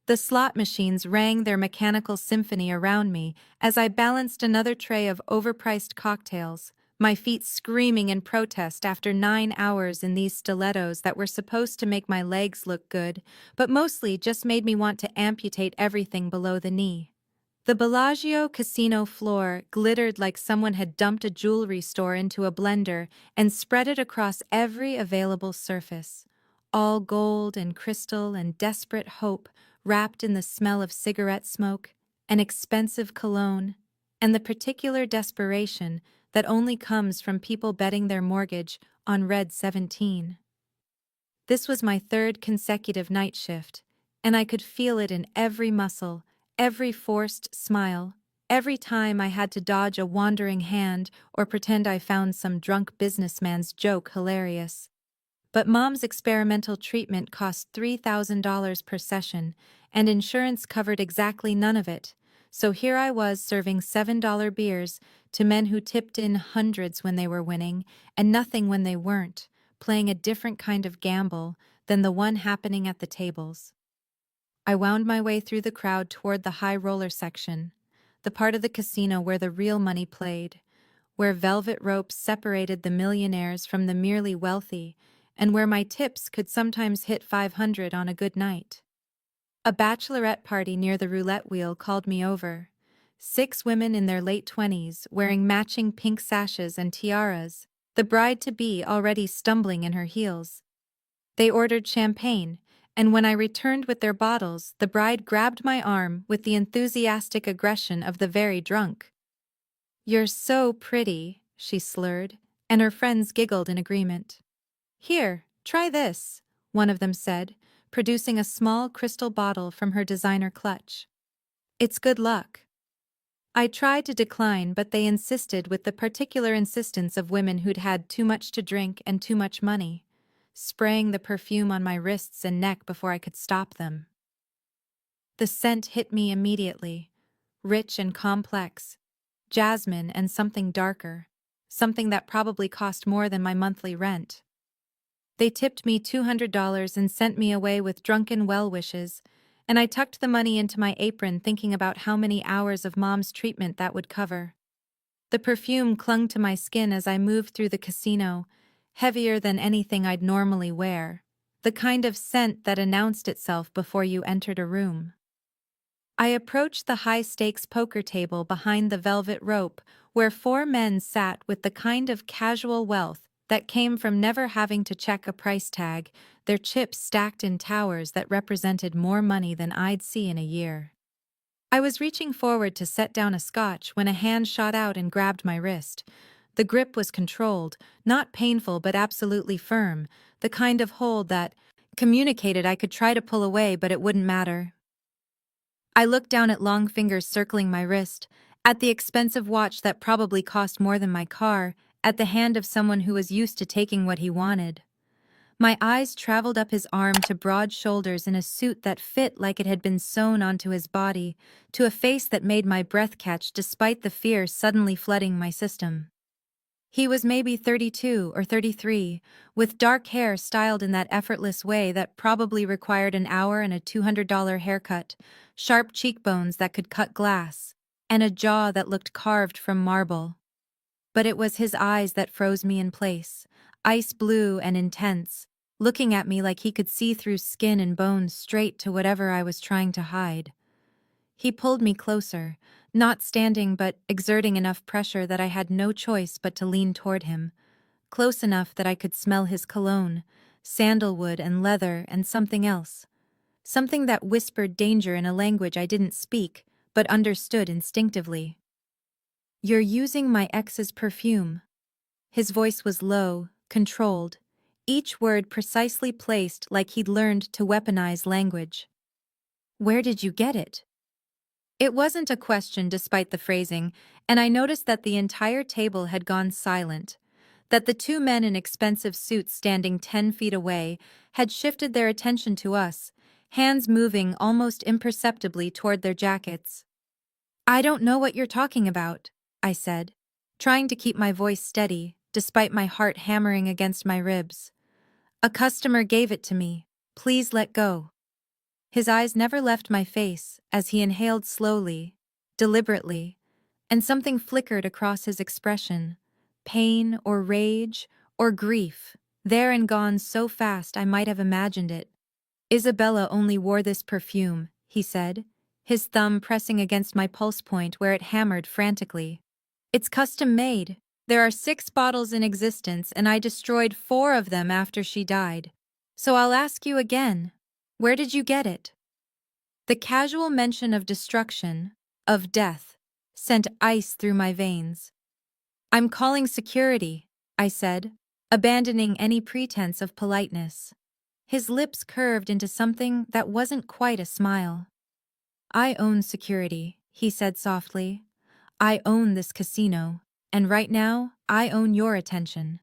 The slot machines rang their mechanical symphony around me as I balanced another tray of overpriced cocktails, my feet screaming in protest after 9 hours in these stilettos that were supposed to make my legs look good, but mostly just made me want to amputate everything below the knee. The Bellagio casino floor glittered like someone had dumped a jewelry store into a blender and spread it across every available surface. All gold and crystal and desperate hope wrapped in the smell of cigarette smoke, an expensive cologne, and the particular desperation that only comes from people betting their mortgage on Red 17. This was my third consecutive night shift, and I could feel it in every muscle, every forced smile, every time I had to dodge a wandering hand or pretend I found some drunk businessman's joke hilarious. But Mom's experimental treatment cost $3,000 per session, and insurance covered exactly none of it, so here I was serving $7 beers to men who tipped in hundreds when they were winning and nothing when they weren't, playing a different kind of gamble than the one happening at the tables. I wound my way through the crowd toward the high roller section, the part of the casino where the real money played, where velvet ropes separated the millionaires from the merely wealthy, and where my tips could sometimes hit 500 on a good night. A bachelorette party near the roulette wheel called me over. 6 women in their late 20s wearing matching pink sashes and tiaras, the bride-to-be already stumbling in her heels. They ordered champagne, and when I returned with their bottles, the bride grabbed my arm with the enthusiastic aggression of the very drunk. "You're so pretty," she slurred, and her friends giggled in agreement. "Here, try this," one of them said, producing a small crystal bottle from her designer clutch. "It's good luck." I tried to decline, but they insisted with the particular insistence of women who'd had too much to drink and too much money, spraying the perfume on my wrists and neck before I could stop them. The scent hit me immediately, rich and complex, jasmine and something darker, something that probably cost more than my monthly rent. They tipped me $200 and sent me away with drunken well wishes, and I tucked the money into my apron thinking about how many hours of Mom's treatment that would cover. The perfume clung to my skin as I moved through the casino, heavier than anything I'd normally wear, the kind of scent that announced itself before you entered a room. I approached the high-stakes poker table behind the velvet rope, where 4 men sat with the kind of casual wealth that came from never having to check a price tag, their chips stacked in towers that represented more money than I'd see in a year. I was reaching forward to set down a scotch when a hand shot out and grabbed my wrist. The grip was controlled, not painful but absolutely firm, the kind of hold that communicated I could try to pull away but it wouldn't matter. I looked down at long fingers circling my wrist, at the expensive watch that probably cost more than my car, at the hand of someone who was used to taking what he wanted. My eyes traveled up his arm to broad shoulders in a suit that fit like it had been sewn onto his body, to a face that made my breath catch despite the fear suddenly flooding my system. He was maybe 32 or 33, with dark hair styled in that effortless way that probably required an hour and a $200 haircut, sharp cheekbones that could cut glass, and a jaw that looked carved from marble. But it was his eyes that froze me in place, ice blue and intense, looking at me like he could see through skin and bones straight to whatever I was trying to hide. He pulled me closer, not standing but exerting enough pressure that I had no choice but to lean toward him, close enough that I could smell his cologne, sandalwood and leather and something else. Something that whispered danger in a language I didn't speak, but understood instinctively. "You're using my ex's perfume." His voice was low, controlled, each word precisely placed like he'd learned to weaponize language. "Where did you get it?" It wasn't a question despite the phrasing, and I noticed that the entire table had gone silent, that the 2 men in expensive suits standing 10 feet away had shifted their attention to us, hands moving almost imperceptibly toward their jackets. "I don't know what you're talking about," I said, trying to keep my voice steady, despite my heart hammering against my ribs. "A customer gave it to me. Please let go." His eyes never left my face as he inhaled slowly, deliberately, and something flickered across his expression. Pain or rage or grief, there and gone so fast I might have imagined it. Isabella only wore this perfume, he said, his thumb pressing against my pulse point where it hammered frantically. It's custom made. There are 6 bottles in existence and I destroyed 4 of them after she died. So I'll ask you again, where did you get it? The casual mention of destruction, of death, sent ice through my veins. I'm calling security, I said, abandoning any pretense of politeness. His lips curved into something that wasn't quite a smile. I own security, he said softly. I own this casino, and right now, I own your attention.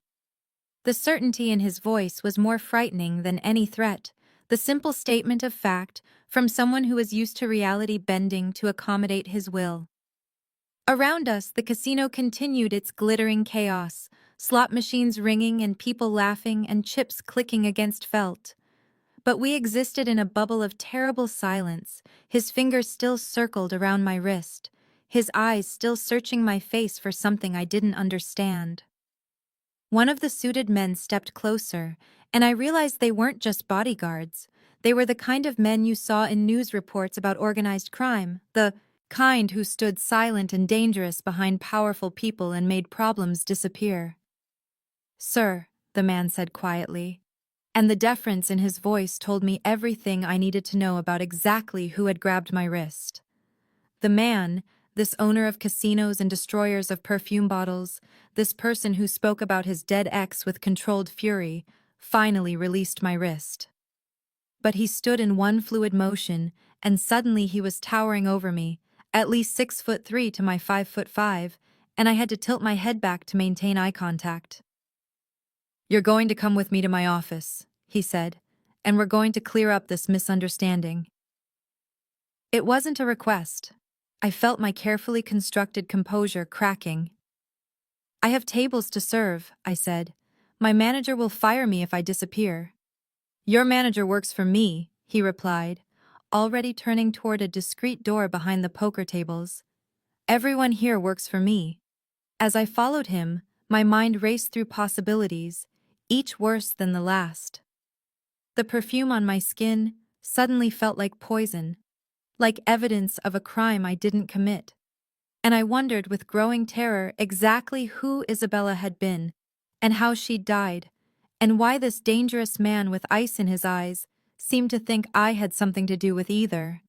The certainty in his voice was more frightening than any threat, the simple statement of fact from someone who was used to reality bending to accommodate his will. Around us, the casino continued its glittering chaos, slot machines ringing and people laughing and chips clicking against felt. But we existed in a bubble of terrible silence, his fingers still circled around my wrist, his eyes still searching my face for something I didn't understand. One of the suited men stepped closer, and I realized they weren't just bodyguards. They were the kind of men you saw in news reports about organized crime, the kind who stood silent and dangerous behind powerful people and made problems disappear. "Sir," the man said quietly, and the deference in his voice told me everything I needed to know about exactly who had grabbed my wrist. The man, this owner of casinos and destroyers of perfume bottles, this person who spoke about his dead ex with controlled fury, finally released my wrist. But he stood in one fluid motion, and suddenly he was towering over me, at least 6'3" to my 5'5", and I had to tilt my head back to maintain eye contact. "You're going to come with me to my office," he said, "and we're going to clear up this misunderstanding." It wasn't a request. I felt my carefully constructed composure cracking. "I have tables to serve," I said. "My manager will fire me if I disappear." "Your manager works for me," he replied, already turning toward a discreet door behind the poker tables. "Everyone here works for me." As I followed him, my mind raced through possibilities, each worse than the last. The perfume on my skin suddenly felt like poison, like evidence of a crime I didn't commit. And I wondered with growing terror exactly who Isabella had been, and how she'd died, and why this dangerous man with ice in his eyes seemed to think I had something to do with either.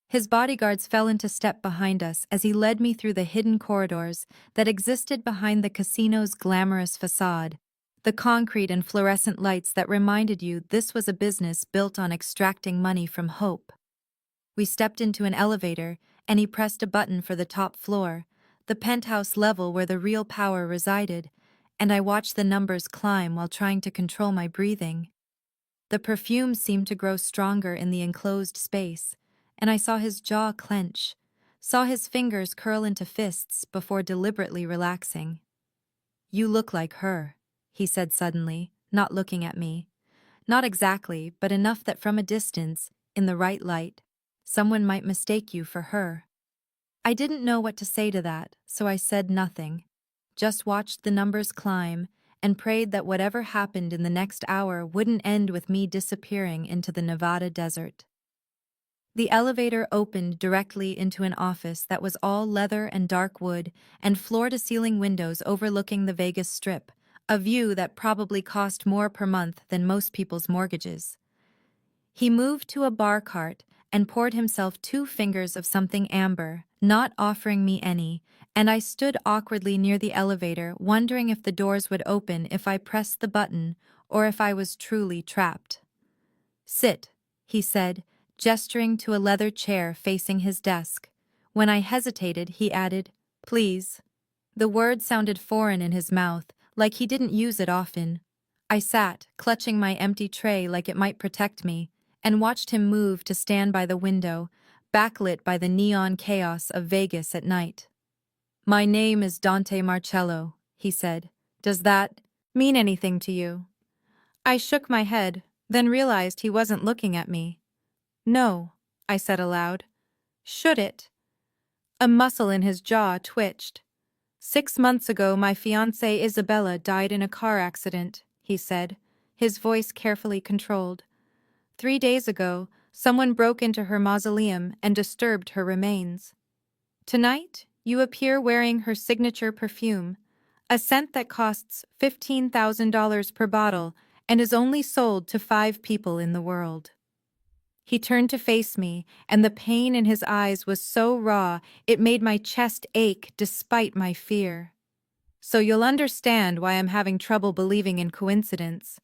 His bodyguards fell into step behind us as he led me through the hidden corridors that existed behind the casino's glamorous facade, the concrete and fluorescent lights that reminded you this was a business built on extracting money from hope. We stepped into an elevator, and he pressed a button for the top floor, the penthouse level where the real power resided, and I watched the numbers climb while trying to control my breathing. The perfume seemed to grow stronger in the enclosed space, and I saw his jaw clench, saw his fingers curl into fists before deliberately relaxing. "You look like her," he said suddenly, not looking at me. Not exactly, but enough that from a distance, in the right light, someone might mistake you for her. I didn't know what to say to that, so I said nothing. Just watched the numbers climb and prayed that whatever happened in the next hour wouldn't end with me disappearing into the Nevada desert. The elevator opened directly into an office that was all leather and dark wood and floor-to-ceiling windows overlooking the Vegas Strip, a view that probably cost more per month than most people's mortgages. He moved to a bar cart and poured himself 2 fingers of something amber, not offering me any, and I stood awkwardly near the elevator, wondering if the doors would open if I pressed the button or if I was truly trapped. "Sit," he said, gesturing to a leather chair facing his desk. When I hesitated, he added, "Please." The word sounded foreign in his mouth, like he didn't use it often. I sat, clutching my empty tray like it might protect me, and watched him move to stand by the window, backlit by the neon chaos of Vegas at night. "My name is Dante Marcello," he said. "Does that mean anything to you?" I shook my head, then realized he wasn't looking at me. No, I said aloud. Should it? A muscle in his jaw twitched. 6 months ago, my fiancée Isabella died in a car accident, he said, his voice carefully controlled. 3 days ago, someone broke into her mausoleum and disturbed her remains. Tonight, you appear wearing her signature perfume, a scent that costs $15,000 per bottle and is only sold to 5 people in the world. He turned to face me, and the pain in his eyes was so raw it made my chest ache despite my fear. So you'll understand why I'm having trouble believing in coincidence.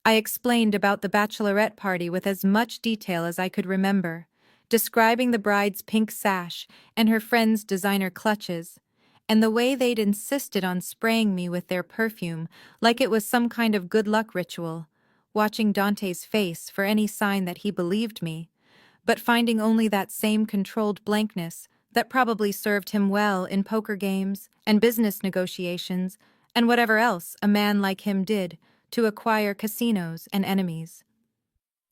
I explained about the bachelorette party with as much detail as I could remember, describing the bride's pink sash and her friend's designer clutches, and the way they'd insisted on spraying me with their perfume like it was some kind of good luck ritual, watching Dante's face for any sign that he believed me, but finding only that same controlled blankness that probably served him well in poker games and business negotiations and whatever else a man like him did to acquire casinos and enemies.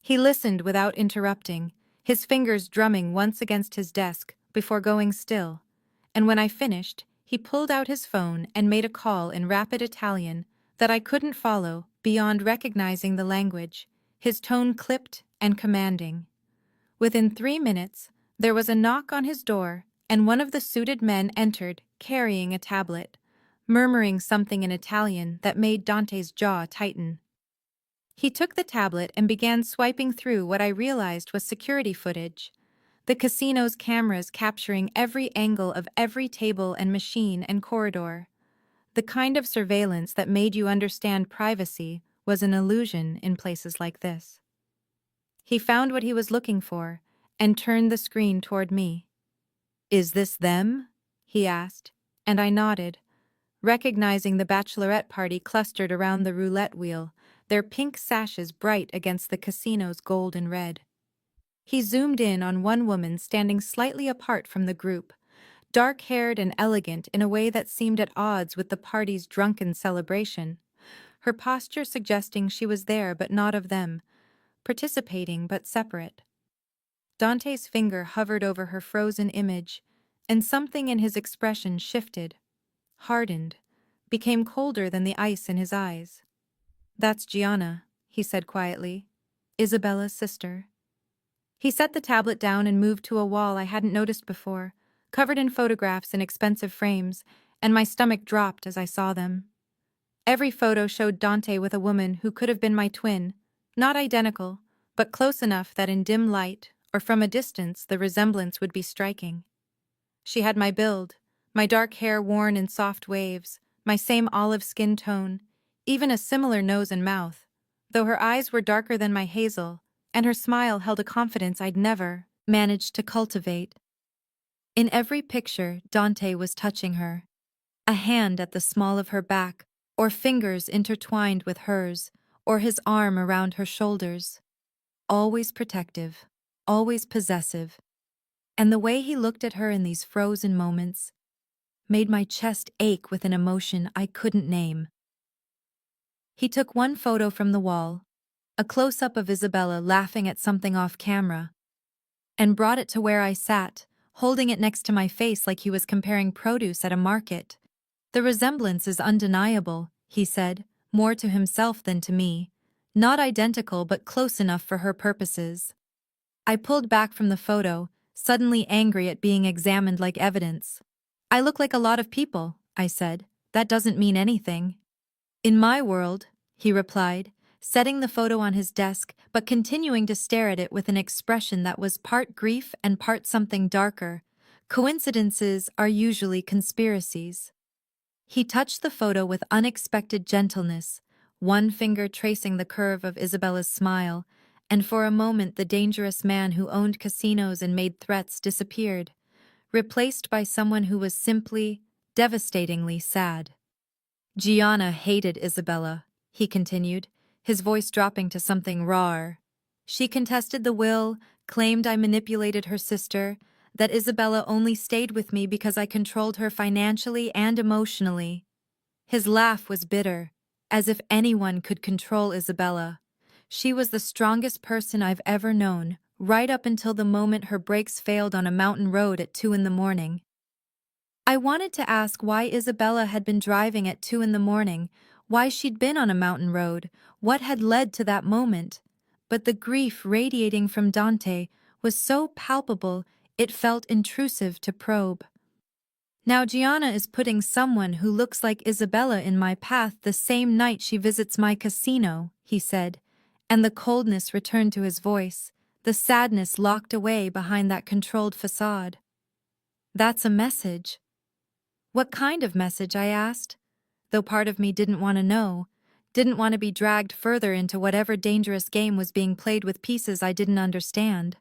He listened without interrupting, his fingers drumming once against his desk before going still, and when I finished, he pulled out his phone and made a call in rapid Italian that I couldn't follow beyond recognizing the language, his tone clipped and commanding. Within 3 minutes, there was a knock on his door, and one of the suited men entered, carrying a tablet, murmuring something in Italian that made Dante's jaw tighten. He took the tablet and began swiping through what I realized was security footage, the casino's cameras capturing every angle of every table and machine and corridor. The kind of surveillance that made you understand privacy was an illusion in places like this. He found what he was looking for and turned the screen toward me. "Is this them?" he asked, and I nodded, recognizing the bachelorette party clustered around the roulette wheel, their pink sashes bright against the casino's gold and red. He zoomed in on one woman standing slightly apart from the group, dark-haired and elegant in a way that seemed at odds with the party's drunken celebration, her posture suggesting she was there but not of them, participating but separate. Dante's finger hovered over her frozen image, and something in his expression shifted, hardened, became colder than the ice in his eyes. "That's Gianna," he said quietly, "Isabella's sister." He set the tablet down and moved to a wall I hadn't noticed before, covered in photographs in expensive frames, and my stomach dropped as I saw them. Every photo showed Dante with a woman who could have been my twin, not identical, but close enough that in dim light, or from a distance, the resemblance would be striking. She had my build, my dark hair worn in soft waves, my same olive skin tone, even a similar nose and mouth, though her eyes were darker than my hazel, and her smile held a confidence I'd never managed to cultivate. In every picture, Dante was touching her, a hand at the small of her back, or fingers intertwined with hers, or his arm around her shoulders. Always protective, always possessive, and the way he looked at her in these frozen moments made my chest ache with an emotion I couldn't name. He took one photo from the wall, a close-up of Isabella laughing at something off camera, and brought it to where I sat, holding it next to my face like he was comparing produce at a market. "The resemblance is undeniable," he said, more to himself than to me. "Not identical but close enough for her purposes." I pulled back from the photo, suddenly angry at being examined like evidence. "I look like a lot of people," I said. "That doesn't mean anything." "In my world," he replied, setting the photo on his desk but continuing to stare at it with an expression that was part grief and part something darker. "Coincidences are usually conspiracies." He touched the photo with unexpected gentleness, one finger tracing the curve of Isabella's smile, and for a moment the dangerous man who owned casinos and made threats disappeared, replaced by someone who was simply, devastatingly sad. "Gianna hated Isabella," he continued, his voice dropping to something rawer. "She contested the will, claimed I manipulated her sister, that Isabella only stayed with me because I controlled her financially and emotionally." His laugh was bitter, as if anyone could control Isabella. "She was the strongest person I've ever known, right up until the moment her brakes failed on a mountain road at 2 in the morning. I wanted to ask why Isabella had been driving at 2 in the morning, why she'd been on a mountain road, what had led to that moment. But the grief radiating from Dante was so palpable it felt intrusive to probe. Now Gianna is putting someone who looks like Isabella in my path the same night she visits my casino, he said, and the coldness returned to his voice, the sadness locked away behind that controlled facade. That's a message. What kind of message, I asked, though part of me didn't want to know, didn't want to be dragged further into whatever dangerous game was being played with pieces I didn't understand.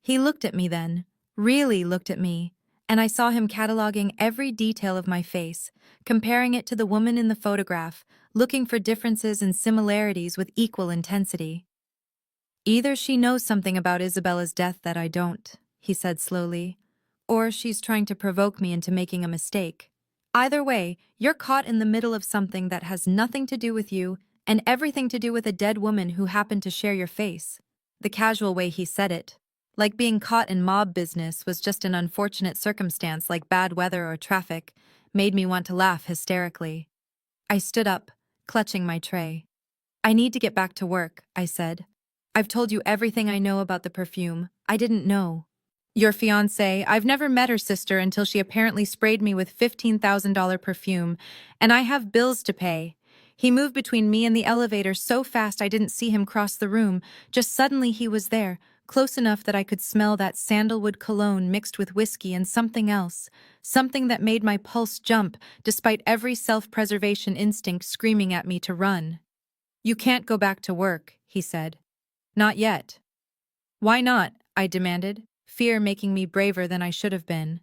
He looked at me then, really looked at me, and I saw him cataloging every detail of my face, comparing it to the woman in the photograph, looking for differences and similarities with equal intensity. Either she knows something about Isabella's death that I don't, he said slowly, or she's trying to provoke me into making a mistake. Either way, you're caught in the middle of something that has nothing to do with you and everything to do with a dead woman who happened to share your face. The casual way he said it, like being caught in mob business was just an unfortunate circumstance like bad weather or traffic, made me want to laugh hysterically. I stood up, clutching my tray. I need to get back to work, I said. I've told you everything I know about the perfume. I didn't know. Your fiancée, I've never met her sister until she apparently sprayed me with $15,000 perfume, and I have bills to pay. He moved between me and the elevator so fast I didn't see him cross the room, just suddenly he was there, close enough that I could smell that sandalwood cologne mixed with whiskey and something else, something that made my pulse jump despite every self-preservation instinct screaming at me to run. You can't go back to work, he said. Not yet. Why not? I demanded, fear making me braver than I should have been.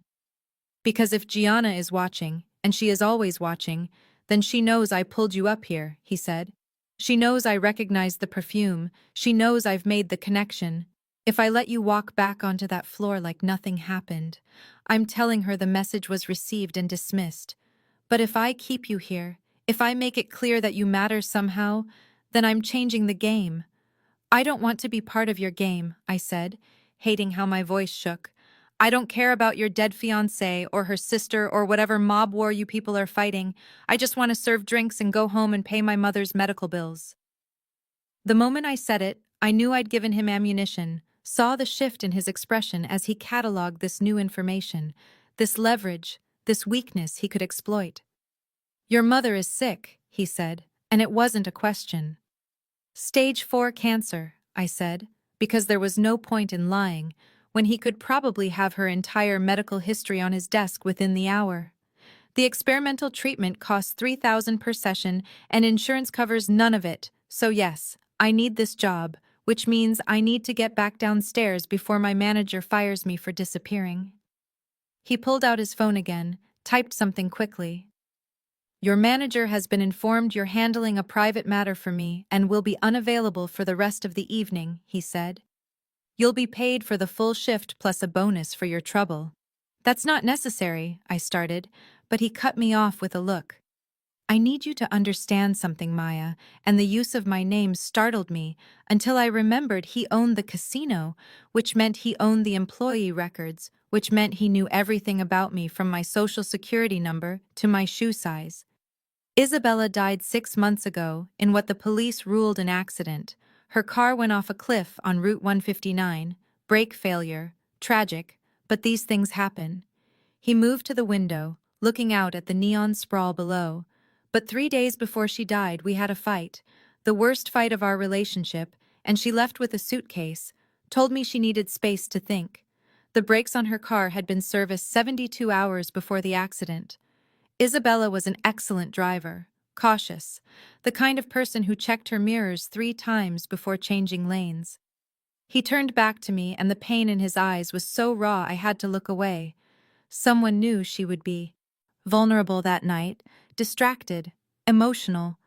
Because if Gianna is watching, and she is always watching, then she knows I pulled you up here, he said. She knows I recognize the perfume, she knows I've made the connection. If I let you walk back onto that floor like nothing happened, I'm telling her the message was received and dismissed. But if I keep you here, if I make it clear that you matter somehow, then I'm changing the game. I don't want to be part of your game, I said, hating how my voice shook. I don't care about your dead fiancée or her sister or whatever mob war you people are fighting. I just want to serve drinks and go home and pay my mother's medical bills. The moment I said it, I knew I'd given him ammunition, saw the shift in his expression as he cataloged this new information, this leverage, this weakness he could exploit. Your mother is sick, he said, and it wasn't a question. Stage 4 cancer, I said, because there was no point in lying, when he could probably have her entire medical history on his desk within the hour. The experimental treatment costs $3,000 per session, and insurance covers none of it, so yes, I need this job, which means I need to get back downstairs before my manager fires me for disappearing. He pulled out his phone again, typed something quickly. Your manager has been informed you're handling a private matter for me and will be unavailable for the rest of the evening, he said. You'll be paid for the full shift plus a bonus for your trouble. That's not necessary, I started, but he cut me off with a look. I need you to understand something, Maya, and the use of my name startled me until I remembered he owned the casino, which meant he owned the employee records, which meant he knew everything about me from my social security number to my shoe size. Isabella died 6 months ago in what the police ruled an accident. Her car went off a cliff on Route 159, brake failure, tragic, but these things happen. He moved to the window, looking out at the neon sprawl below. But 3 days before she died, we had a fight, the worst fight of our relationship, and she left with a suitcase, told me she needed space to think. The brakes on her car had been serviced 72 hours before the accident. Isabella was an excellent driver, cautious, the kind of person who checked her mirrors 3 times before changing lanes. He turned back to me, and the pain in his eyes was so raw I had to look away. Someone knew she would be vulnerable that night, distracted, emotional,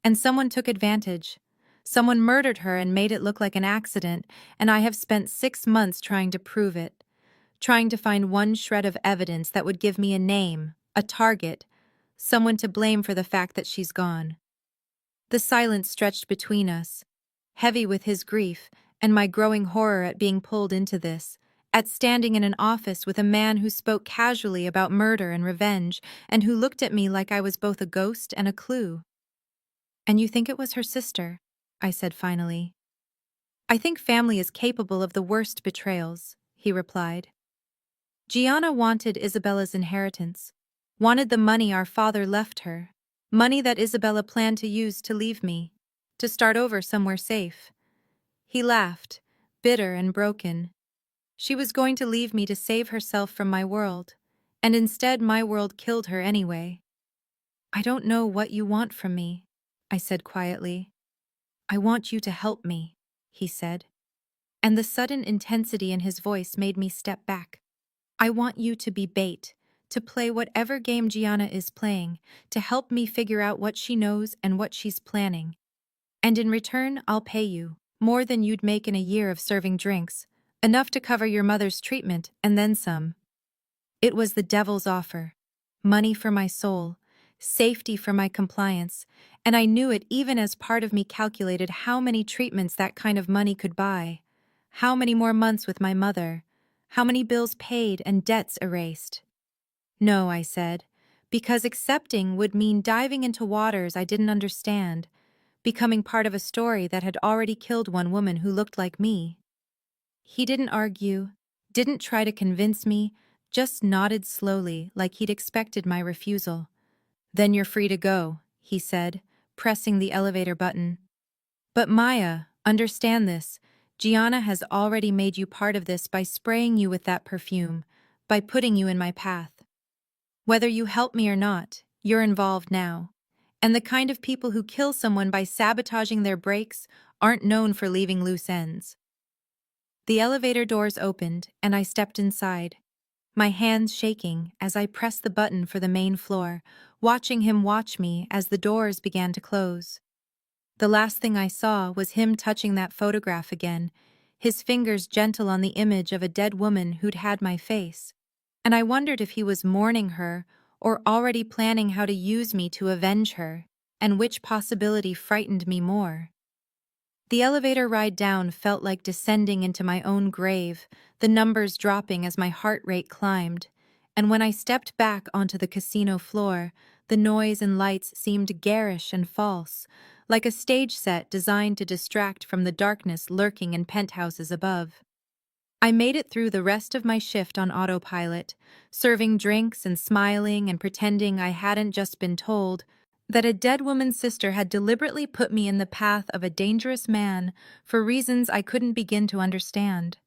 and someone took advantage. Someone murdered her and made it look like an accident, and I have spent 6 months trying to prove it, trying to find one shred of evidence that would give me a name, a target, someone to blame for the fact that she's gone. The silence stretched between us, heavy with his grief, and my growing horror at being pulled into this, at standing in an office with a man who spoke casually about murder and revenge, and who looked at me like I was both a ghost and a clue. "And you think it was her sister?" I said finally. "I think family is capable of the worst betrayals," he replied. "Gianna wanted Isabella's inheritance, wanted the money our father left her, money that Isabella planned to use to leave me, to start over somewhere safe." He laughed, bitter and broken. "She was going to leave me to save herself from my world, and instead my world killed her anyway." "I don't know what you want from me," I said quietly. "I want you to help me," he said, and the sudden intensity in his voice made me step back. "I want you to be bait, to play whatever game Gianna is playing, to help me figure out what she knows and what she's planning. And in return, I'll pay you, more than you'd make in a year of serving drinks, enough to cover your mother's treatment and then some." It was the devil's offer. Money for my soul, safety for my compliance, and I knew it even as part of me calculated how many treatments that kind of money could buy, how many more months with my mother, how many bills paid and debts erased. "No," I said, because accepting would mean diving into waters I didn't understand, becoming part of a story that had already killed one woman who looked like me. He didn't argue, didn't try to convince me, just nodded slowly like he'd expected my refusal. "Then you're free to go," he said, pressing the elevator button. "But Maya, understand this. Gianna has already made you part of this by spraying you with that perfume, by putting you in my path. Whether you help me or not, you're involved now. And the kind of people who kill someone by sabotaging their brakes aren't known for leaving loose ends." The elevator doors opened, and I stepped inside, my hands shaking as I pressed the button for the main floor, watching him watch me as the doors began to close. The last thing I saw was him touching that photograph again, his fingers gentle on the image of a dead woman who'd had my face, and I wondered if he was mourning her or already planning how to use me to avenge her, and which possibility frightened me more. The elevator ride down felt like descending into my own grave, the numbers dropping as my heart rate climbed, and when I stepped back onto the casino floor, the noise and lights seemed garish and false, like a stage set designed to distract from the darkness lurking in penthouses above. I made it through the rest of my shift on autopilot, serving drinks and smiling and pretending I hadn't just been told that a dead woman's sister had deliberately put me in the path of a dangerous man for reasons I couldn't begin to understand.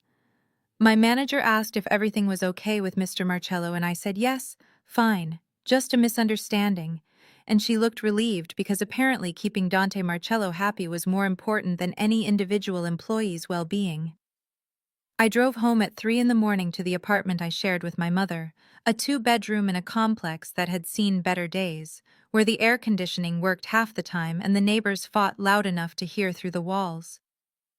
My manager asked if everything was okay with Mr. Marcello, and I said yes, fine, just a misunderstanding, and she looked relieved because apparently keeping Dante Marcello happy was more important than any individual employee's well-being. I drove home at 3 in the morning to the apartment I shared with my mother, a two-bedroom in a complex that had seen better days, where the air conditioning worked half the time and the neighbors fought loud enough to hear through the walls.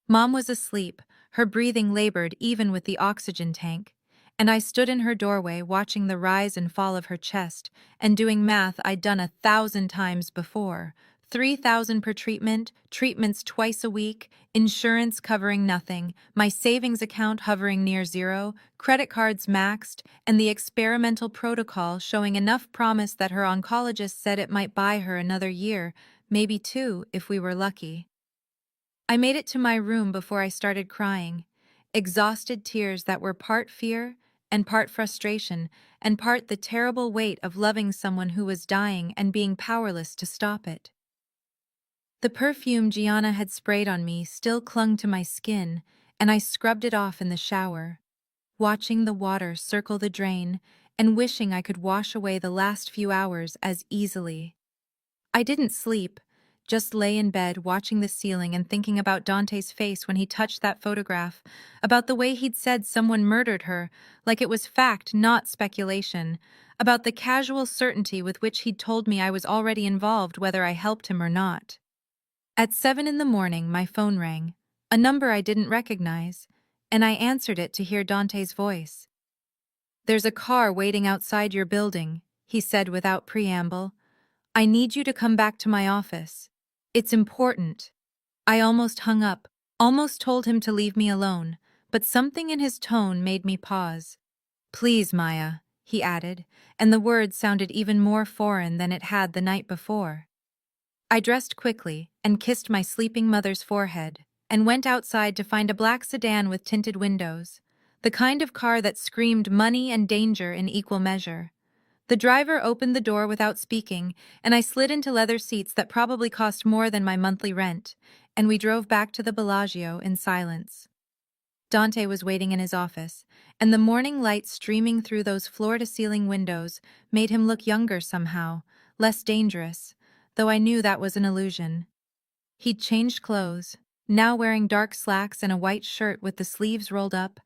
Mom was asleep, her breathing labored even with the oxygen tank, and I stood in her doorway watching the rise and fall of her chest and doing math I'd done 1,000 times before. 3,000 per treatment, treatments twice a week, insurance covering nothing, my savings account hovering near zero, credit cards maxed, and the experimental protocol showing enough promise that her oncologist said it might buy her another year, maybe two if we were lucky. I made it to my room before I started crying, exhausted tears that were part fear and part frustration and part the terrible weight of loving someone who was dying and being powerless to stop it. The perfume Gianna had sprayed on me still clung to my skin, and I scrubbed it off in the shower, watching the water circle the drain and wishing I could wash away the last few hours as easily. I didn't sleep, just lay in bed watching the ceiling and thinking about Dante's face when he touched that photograph, about the way he'd said someone murdered her, like it was fact, not speculation, about the casual certainty with which he'd told me I was already involved whether I helped him or not. At 7 in the morning, my phone rang, a number I didn't recognize, and I answered it to hear Dante's voice. "There's a car waiting outside your building," he said without preamble. "I need you to come back to my office. It's important." I almost hung up, almost told him to leave me alone, but something in his tone made me pause. "Please, Maya," he added, and the words sounded even more foreign than it had the night before. I dressed quickly and kissed my sleeping mother's forehead, and went outside to find a black sedan with tinted windows, the kind of car that screamed money and danger in equal measure. The driver opened the door without speaking, and I slid into leather seats that probably cost more than my monthly rent, and we drove back to the Bellagio in silence. Dante was waiting in his office, and the morning light streaming through those floor-to-ceiling windows made him look younger somehow, less dangerous, though I knew that was an illusion. He'd changed clothes, now wearing dark slacks and a white shirt with the sleeves rolled up,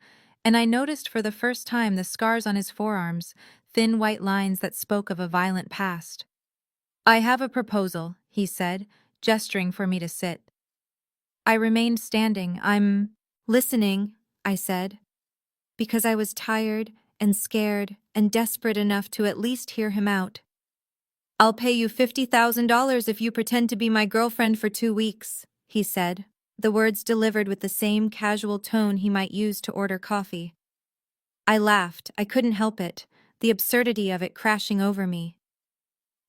and I noticed for the first time the scars on his forearms, thin white lines that spoke of a violent past. "I have a proposal," he said, gesturing for me to sit. I remained standing. "I'm listening," I said, because I was tired and scared and desperate enough to at least hear him out. "I'll pay you $50,000 if you pretend to be my girlfriend for 2 weeks, he said, the words delivered with the same casual tone he might use to order coffee. I laughed. I couldn't help it, the absurdity of it crashing over me.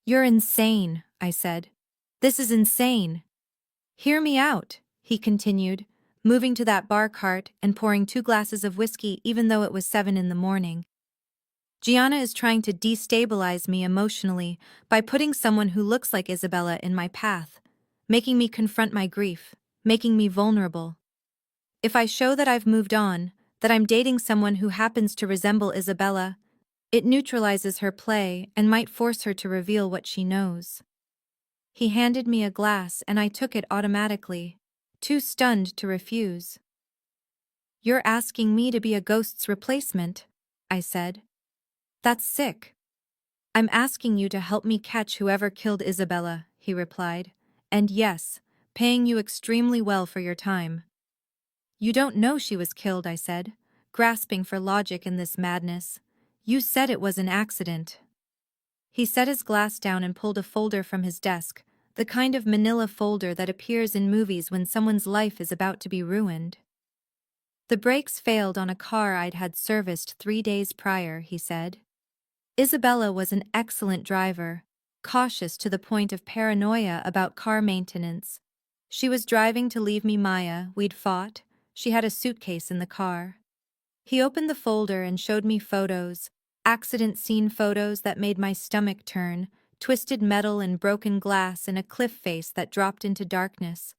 "You're insane," I said. "This is insane." "Hear me out," he continued, moving to that bar cart and pouring 2 glasses of whiskey even though it was 7 in the morning. "Gianna is trying to destabilize me emotionally by putting someone who looks like Isabella in my path, making me confront my grief, making me vulnerable. If I show that I've moved on, that I'm dating someone who happens to resemble Isabella, it neutralizes her play and might force her to reveal what she knows." He handed me a glass and I took it automatically, too stunned to refuse. "You're asking me to be a ghost's replacement," I said. "That's sick." "I'm asking you to help me catch whoever killed Isabella," he replied. "And yes, paying you extremely well for your time." "You don't know she was killed," I said, grasping for logic in this madness. "You said it was an accident." He set his glass down and pulled a folder from his desk, the kind of manila folder that appears in movies when someone's life is about to be ruined. "The brakes failed on a car I'd had serviced 3 days prior," he said. "Isabella was an excellent driver, cautious to the point of paranoia about car maintenance. She was driving to leave me Maya, we'd fought, she had a suitcase in the car." He opened the folder and showed me photos, accident scene photos that made my stomach turn, twisted metal and broken glass in a cliff face that dropped into darkness.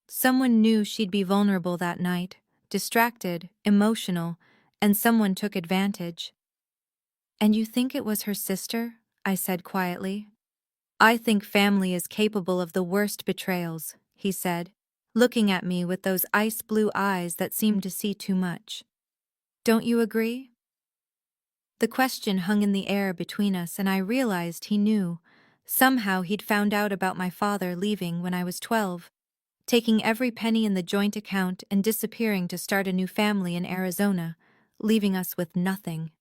Someone knew she'd be vulnerable that night, distracted, emotional, and someone took advantage. "And you think it was her sister?" I said quietly. "I think family is capable of the worst betrayals," he said, looking at me with those ice-blue eyes that seemed to see too much. "Don't you agree?" The question hung in the air between us and I realized he knew. Somehow he'd found out about my father leaving when I was 12, taking every penny in the joint account and disappearing to start a new family in Arizona, leaving us with nothing.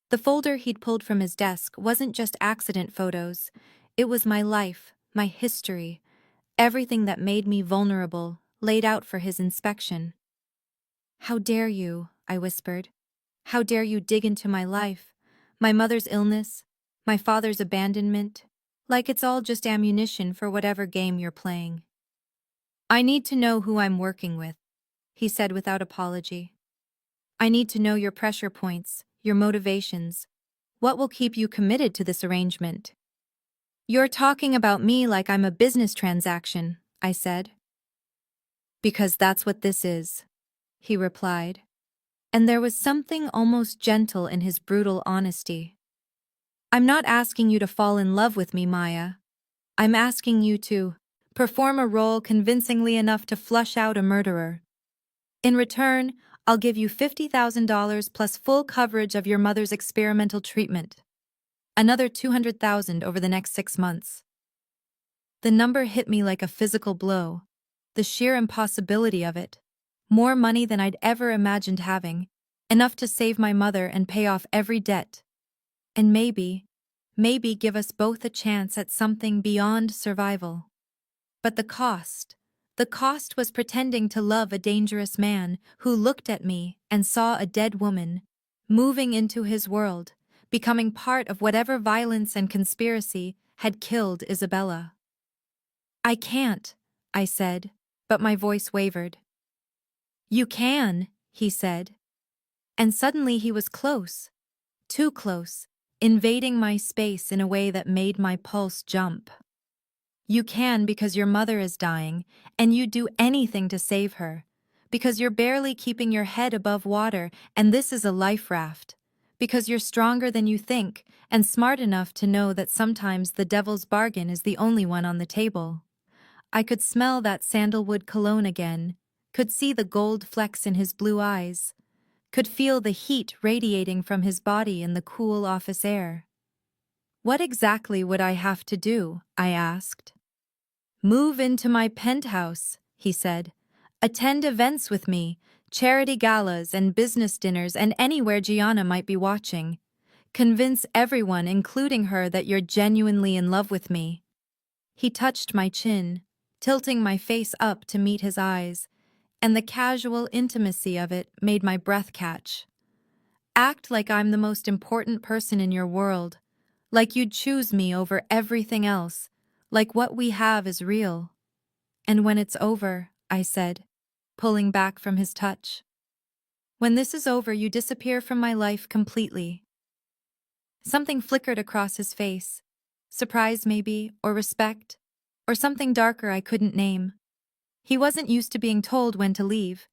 The folder he'd pulled from his desk wasn't just accident photos, it was my life, my history, everything that made me vulnerable, laid out for his inspection. "How dare you," I whispered. "How dare you dig into my life, my mother's illness, my father's abandonment, like it's all just ammunition for whatever game you're playing." "I need to know who I'm working with," he said without apology. "I need to know your pressure points, your motivations. What will keep you committed to this arrangement?" "You're talking about me like I'm a business transaction," I said. "Because that's what this is," he replied, and there was something almost gentle in his brutal honesty. "I'm not asking you to fall in love with me, Maya. I'm asking you to perform a role convincingly enough to flush out a murderer. In return, I'll give you $50,000 plus full coverage of your mother's experimental treatment. Another $200,000 over the next 6 months." The number hit me like a physical blow. The sheer impossibility of it. More money than I'd ever imagined having, enough to save my mother and pay off every debt. And maybe give us both a chance at something beyond survival. But the cost, The cost was pretending to love a dangerous man who looked at me and saw a dead woman, moving into his world, becoming part of whatever violence and conspiracy had killed Isabella. I can't, I said, but my voice wavered. You can, he said. And suddenly he was close, too close, invading my space in a way that made my pulse jump. You can because your mother is dying, and you'd do anything to save her. Because you're barely keeping your head above water, and this is a life raft. Because you're stronger than you think, and smart enough to know that sometimes the devil's bargain is the only one on the table. I could smell that sandalwood cologne again, could see the gold flecks in his blue eyes, could feel the heat radiating from his body in the cool office air. What exactly would I have to do? I asked. Move into my penthouse, he said. Attend events with me, charity galas and business dinners and anywhere Gianna might be watching. Convince everyone, including her, that you're genuinely in love with me. He touched my chin, tilting my face up to meet his eyes, and the casual intimacy of it made my breath catch. Act like I'm the most important person in your world, like you'd choose me over everything else, like what we have is real. And when it's over, I said, pulling back from his touch. When this is over, you disappear from my life completely. Something flickered across his face. Surprise maybe, or respect, or something darker I couldn't name. He wasn't used to being told when to leave,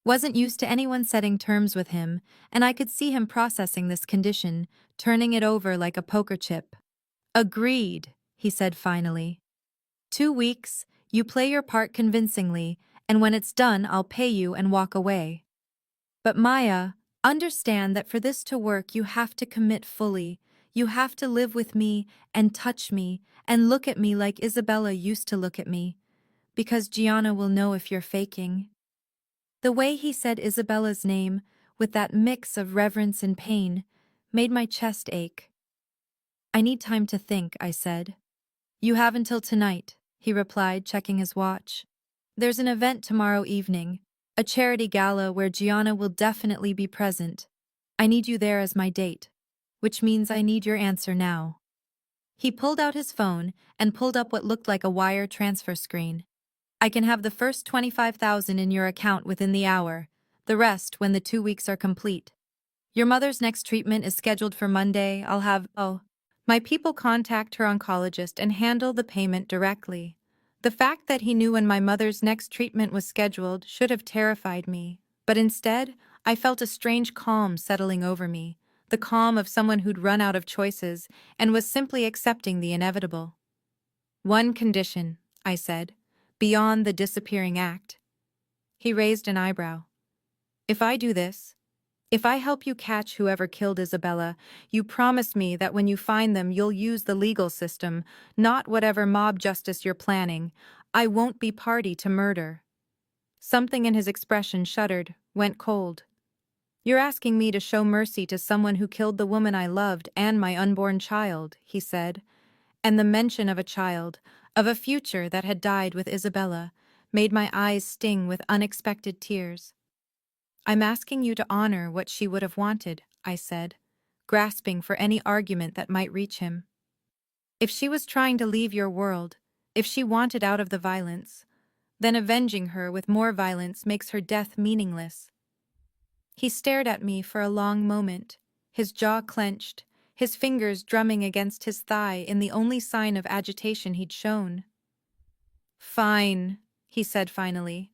wasn't used to anyone setting terms with him, and I could see him processing this condition, turning it over like a poker chip. Agreed, he said finally. 2 weeks, you play your part convincingly, and when it's done, I'll pay you and walk away. But Maya, understand that for this to work, you have to commit fully. You have to live with me and touch me and look at me like Isabella used to look at me. Because Gianna will know if you're faking. The way he said Isabella's name, with that mix of reverence and pain, made my chest ache. I need time to think, I said. You have until tonight, he replied, checking his watch. There's an event tomorrow evening, a charity gala where Gianna will definitely be present. I need you there as my date, which means I need your answer now. He pulled out his phone and pulled up what looked like a wire transfer screen. I can have the first 25,000 in your account within the hour, the rest when the 2 weeks are complete. Your mother's next treatment is scheduled for Monday. My people contact her oncologist and handle the payment directly. The fact that he knew when my mother's next treatment was scheduled should have terrified me, but instead, I felt a strange calm settling over me, the calm of someone who'd run out of choices and was simply accepting the inevitable. One condition, I said, beyond the disappearing act. He raised an eyebrow. If I do this, if I help you catch whoever killed Isabella, you promise me that when you find them, you'll use the legal system, not whatever mob justice you're planning. I won't be party to murder. Something in his expression shuddered, went cold. You're asking me to show mercy to someone who killed the woman I loved and my unborn child, he said, and the mention of a child, of a future that had died with Isabella, made my eyes sting with unexpected tears. I'm asking you to honor what she would have wanted, I said, grasping for any argument that might reach him. If she was trying to leave your world, if she wanted out of the violence, then avenging her with more violence makes her death meaningless. He stared at me for a long moment, his jaw clenched, his fingers drumming against his thigh in the only sign of agitation he'd shown. Fine, he said finally.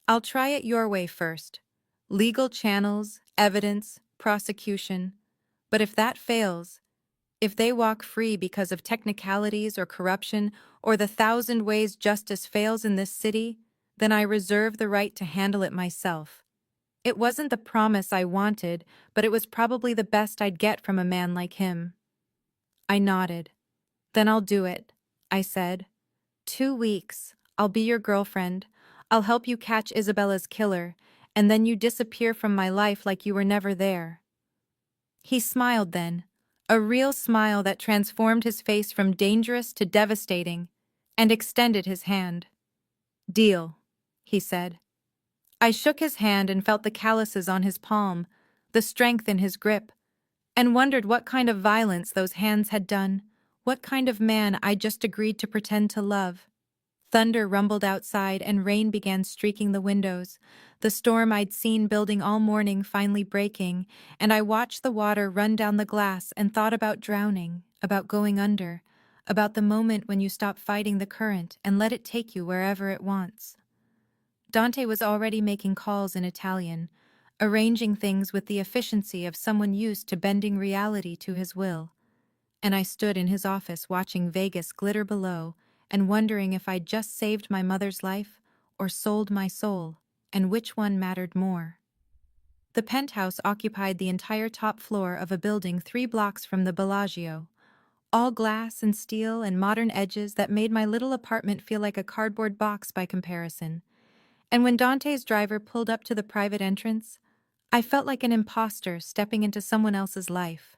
I'll try it your way first. Legal channels, evidence, prosecution. But if that fails, if they walk free because of technicalities or corruption or the 1,000 ways justice fails in this city, then I reserve the right to handle it myself. It wasn't the promise I wanted, but it was probably the best I'd get from a man like him. I nodded. Then I'll do it, I said. 2 weeks. I'll be your girlfriend. I'll help you catch Isabella's killer, and then you disappear from my life like you were never there. He smiled then, a real smile that transformed his face from dangerous to devastating, and extended his hand. Deal. he said. I shook his hand and felt the calluses on his palm, the strength in his grip, and wondered what kind of violence those hands had done, what kind of man I just agreed to pretend to love. Thunder rumbled outside and rain began streaking the windows, the storm I'd seen building all morning finally breaking, and I watched the water run down the glass and thought about drowning, about going under, about the moment when you stop fighting the current and let it take you wherever it wants. Dante was already making calls in Italian, arranging things with the efficiency of someone used to bending reality to his will, and I stood in his office watching Vegas glitter below and wondering if I'd just saved my mother's life or sold my soul, and which one mattered more. The penthouse occupied the entire top floor of a building 3 blocks from the Bellagio, all glass and steel and modern edges that made my little apartment feel like a cardboard box by comparison. And when Dante's driver pulled up to the private entrance, I felt like an imposter stepping into someone else's life.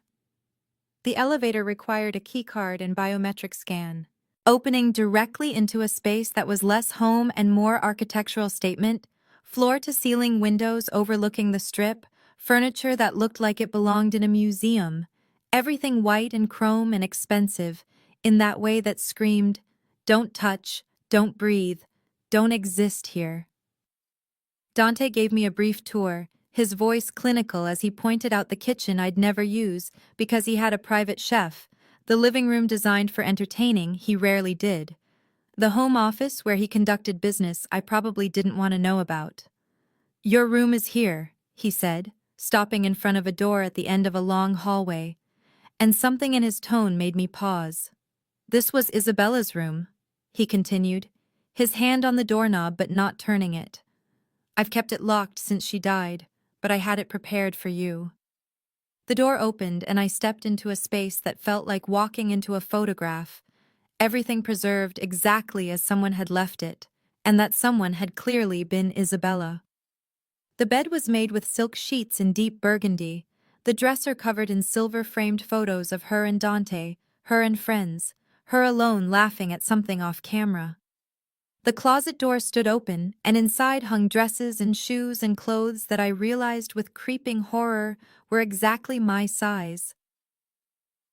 The elevator required a keycard and biometric scan, opening directly into a space that was less home and more architectural statement, floor-to-ceiling windows overlooking the strip, furniture that looked like it belonged in a museum, everything white and chrome and expensive, in that way that screamed, "Don't touch, don't breathe, don't exist here." Dante gave me a brief tour, his voice clinical as he pointed out the kitchen I'd never use because he had a private chef, the living room designed for entertaining he rarely did, the home office where he conducted business I probably didn't want to know about. "Your room is here," he said, stopping in front of a door at the end of a long hallway, and something in his tone made me pause. "This was Isabella's room," he continued, his hand on the doorknob but not turning it. "I've kept it locked since she died, but I had it prepared for you." The door opened and I stepped into a space that felt like walking into a photograph, everything preserved exactly as someone had left it, and that someone had clearly been Isabella. The bed was made with silk sheets in deep burgundy, the dresser covered in silver-framed photos of her and Dante, her and friends, her alone laughing at something off camera. The closet door stood open, and inside hung dresses and shoes and clothes that I realized with creeping horror were exactly my size.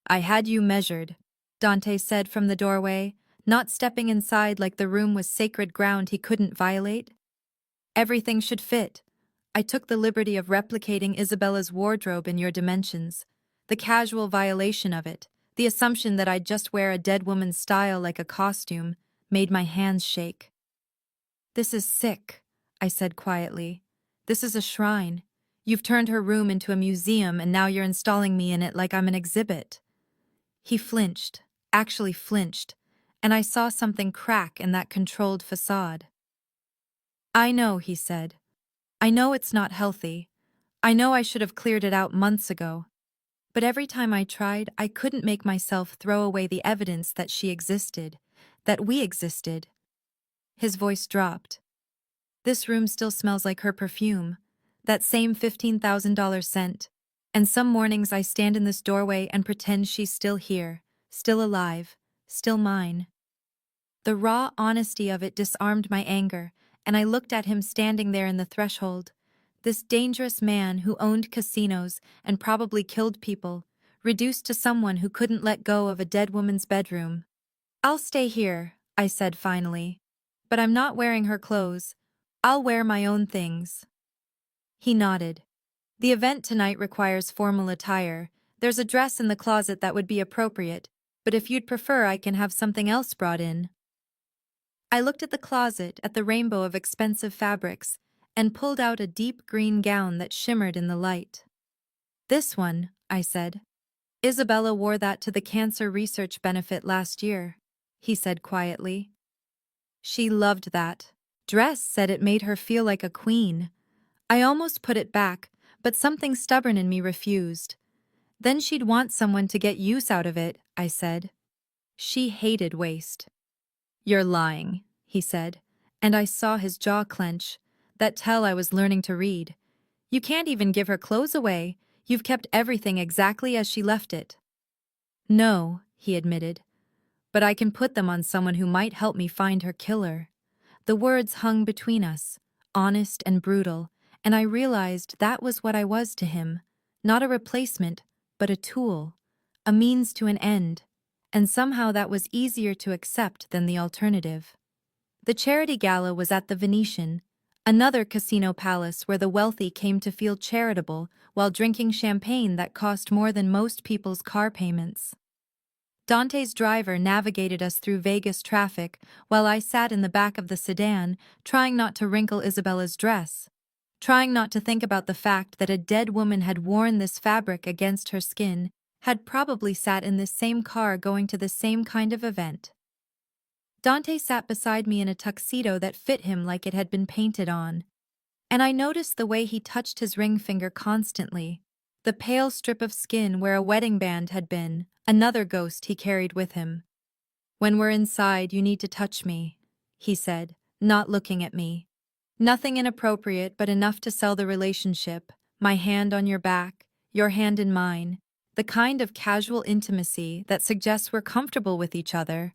"I had you measured," Dante said from the doorway, not stepping inside like the room was sacred ground he couldn't violate. "Everything should fit. I took the liberty of replicating Isabella's wardrobe in your dimensions. The casual violation of it, the assumption that I'd just wear a dead woman's style like a costume, made my hands shake." "This is sick," I said quietly. "This is a shrine. You've turned her room into a museum and now you're installing me in it like I'm an exhibit." He flinched, actually flinched, and I saw something crack in that controlled facade. "I know," he said. "I know it's not healthy. I know I should have cleared it out months ago. But every time I tried, I couldn't make myself throw away the evidence that she existed, that we existed." His voice dropped. "This room still smells like her perfume, that same $15,000 scent, and some mornings I stand in this doorway and pretend she's still here, still alive, still mine." The raw honesty of it disarmed my anger, and I looked at him standing there in the threshold, this dangerous man who owned casinos and probably killed people, reduced to someone who couldn't let go of a dead woman's bedroom. "I'll stay here," I said finally. "But I'm not wearing her clothes. I'll wear my own things." He nodded. "The event tonight requires formal attire. There's a dress in the closet that would be appropriate, but if you'd prefer I can have something else brought in." I looked at the closet, at the rainbow of expensive fabrics, and pulled out a deep green gown that shimmered in the light. "This one," I said. "Isabella wore that to the cancer research benefit last year," he said quietly. "She loved that dress, said it made her feel like a queen." I almost put it back, but something stubborn in me refused. "Then she'd want someone to get use out of it," I said. "She hated waste." "You're lying," he said, and I saw his jaw clench, that tell I was learning to read. "You can't even give her clothes away. You've kept everything exactly as she left it." "No," he admitted, "but I can put them on someone who might help me find her killer. The words hung between us, honest and brutal, and I realized that was what I was to him, not a replacement, but a tool, a means to an end, and somehow that was easier to accept than the alternative. The charity gala was at the Venetian, another casino palace where the wealthy came to feel charitable while drinking champagne that cost more than most people's car payments. Dante's driver navigated us through Vegas traffic while I sat in the back of the sedan, trying not to wrinkle Isabella's dress, trying not to think about the fact that a dead woman had worn this fabric against her skin, had probably sat in this same car going to the same kind of event. Dante sat beside me in a tuxedo that fit him like it had been painted on, and I noticed the way he touched his ring finger constantly, the pale strip of skin where a wedding band had been, another ghost he carried with him. "When we're inside, you need to touch me," he said, not looking at me. Nothing inappropriate, but enough to sell the relationship, my hand on your back, your hand in mine, the kind of casual intimacy that suggests we're comfortable with each other.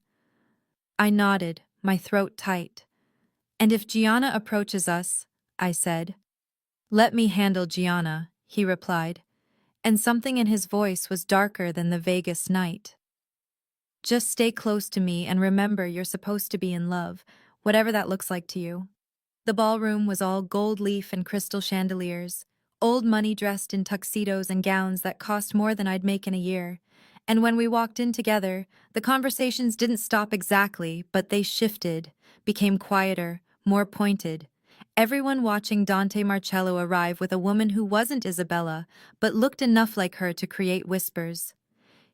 I nodded, my throat tight. "And if Gianna approaches us," I said. "Let me handle Gianna," he replied, and something in his voice was darker than the Vegas night. "Just stay close to me and remember you're supposed to be in love, whatever that looks like to you." The ballroom was all gold leaf and crystal chandeliers, old money dressed in tuxedos and gowns that cost more than I'd make in a year. And when we walked in together, the conversations didn't stop exactly, but they shifted, became quieter, more pointed. Everyone watching Dante Marcello arrive with a woman who wasn't Isabella, but looked enough like her to create whispers.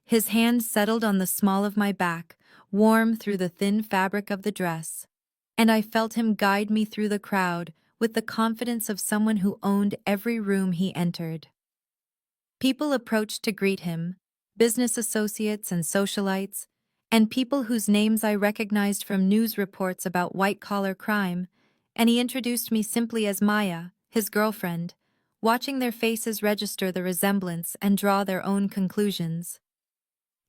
His hand settled on the small of my back, warm through the thin fabric of the dress, and I felt him guide me through the crowd with the confidence of someone who owned every room he entered. People approached to greet him, business associates and socialites, and people whose names I recognized from news reports about white-collar crime, and he introduced me simply as Maya, his girlfriend, watching their faces register the resemblance and draw their own conclusions.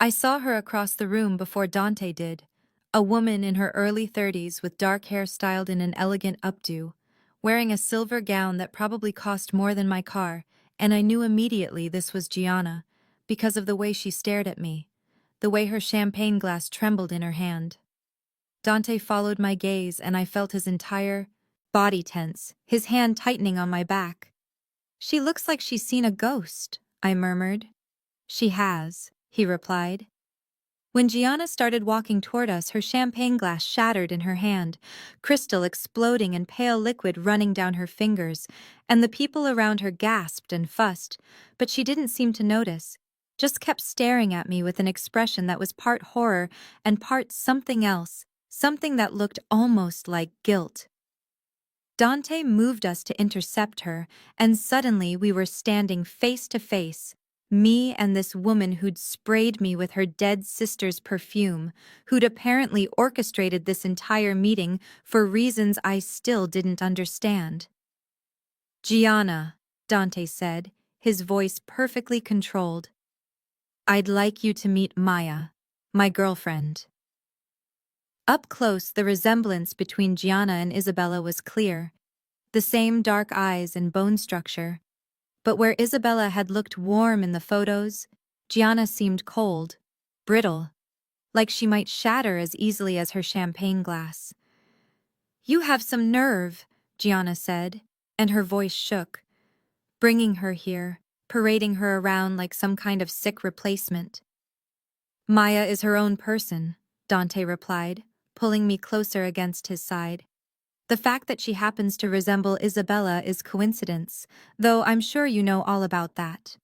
I saw her across the room before Dante did, a woman in her early 30s with dark hair styled in an elegant updo, wearing a silver gown that probably cost more than my car, and I knew immediately this was Gianna, because of the way she stared at me, the way her champagne glass trembled in her hand. Dante followed my gaze and I felt his entire body tense, his hand tightening on my back. "She looks like she's seen a ghost," I murmured. "She has," he replied. When Gianna started walking toward us, her champagne glass shattered in her hand, crystal exploding and pale liquid running down her fingers, and the people around her gasped and fussed, but she didn't seem to notice, just kept staring at me with an expression that was part horror and part something else, something that looked almost like guilt. Dante moved us to intercept her, and suddenly we were standing face to face, me and this woman who'd sprayed me with her dead sister's perfume, who'd apparently orchestrated this entire meeting for reasons I still didn't understand. "Gianna," Dante said, his voice perfectly controlled. "I'd like you to meet Maya, my girlfriend." Up close, the resemblance between Gianna and Isabella was clear, the same dark eyes and bone structure. But where Isabella had looked warm in the photos, Gianna seemed cold, brittle, like she might shatter as easily as her champagne glass. "You have some nerve," Gianna said, and her voice shook. "Bringing her here, parading her around like some kind of sick replacement." "Maya is her own person," Dante replied, pulling me closer against his side. "The fact that she happens to resemble Isabella is coincidence, though I'm sure you know all about that."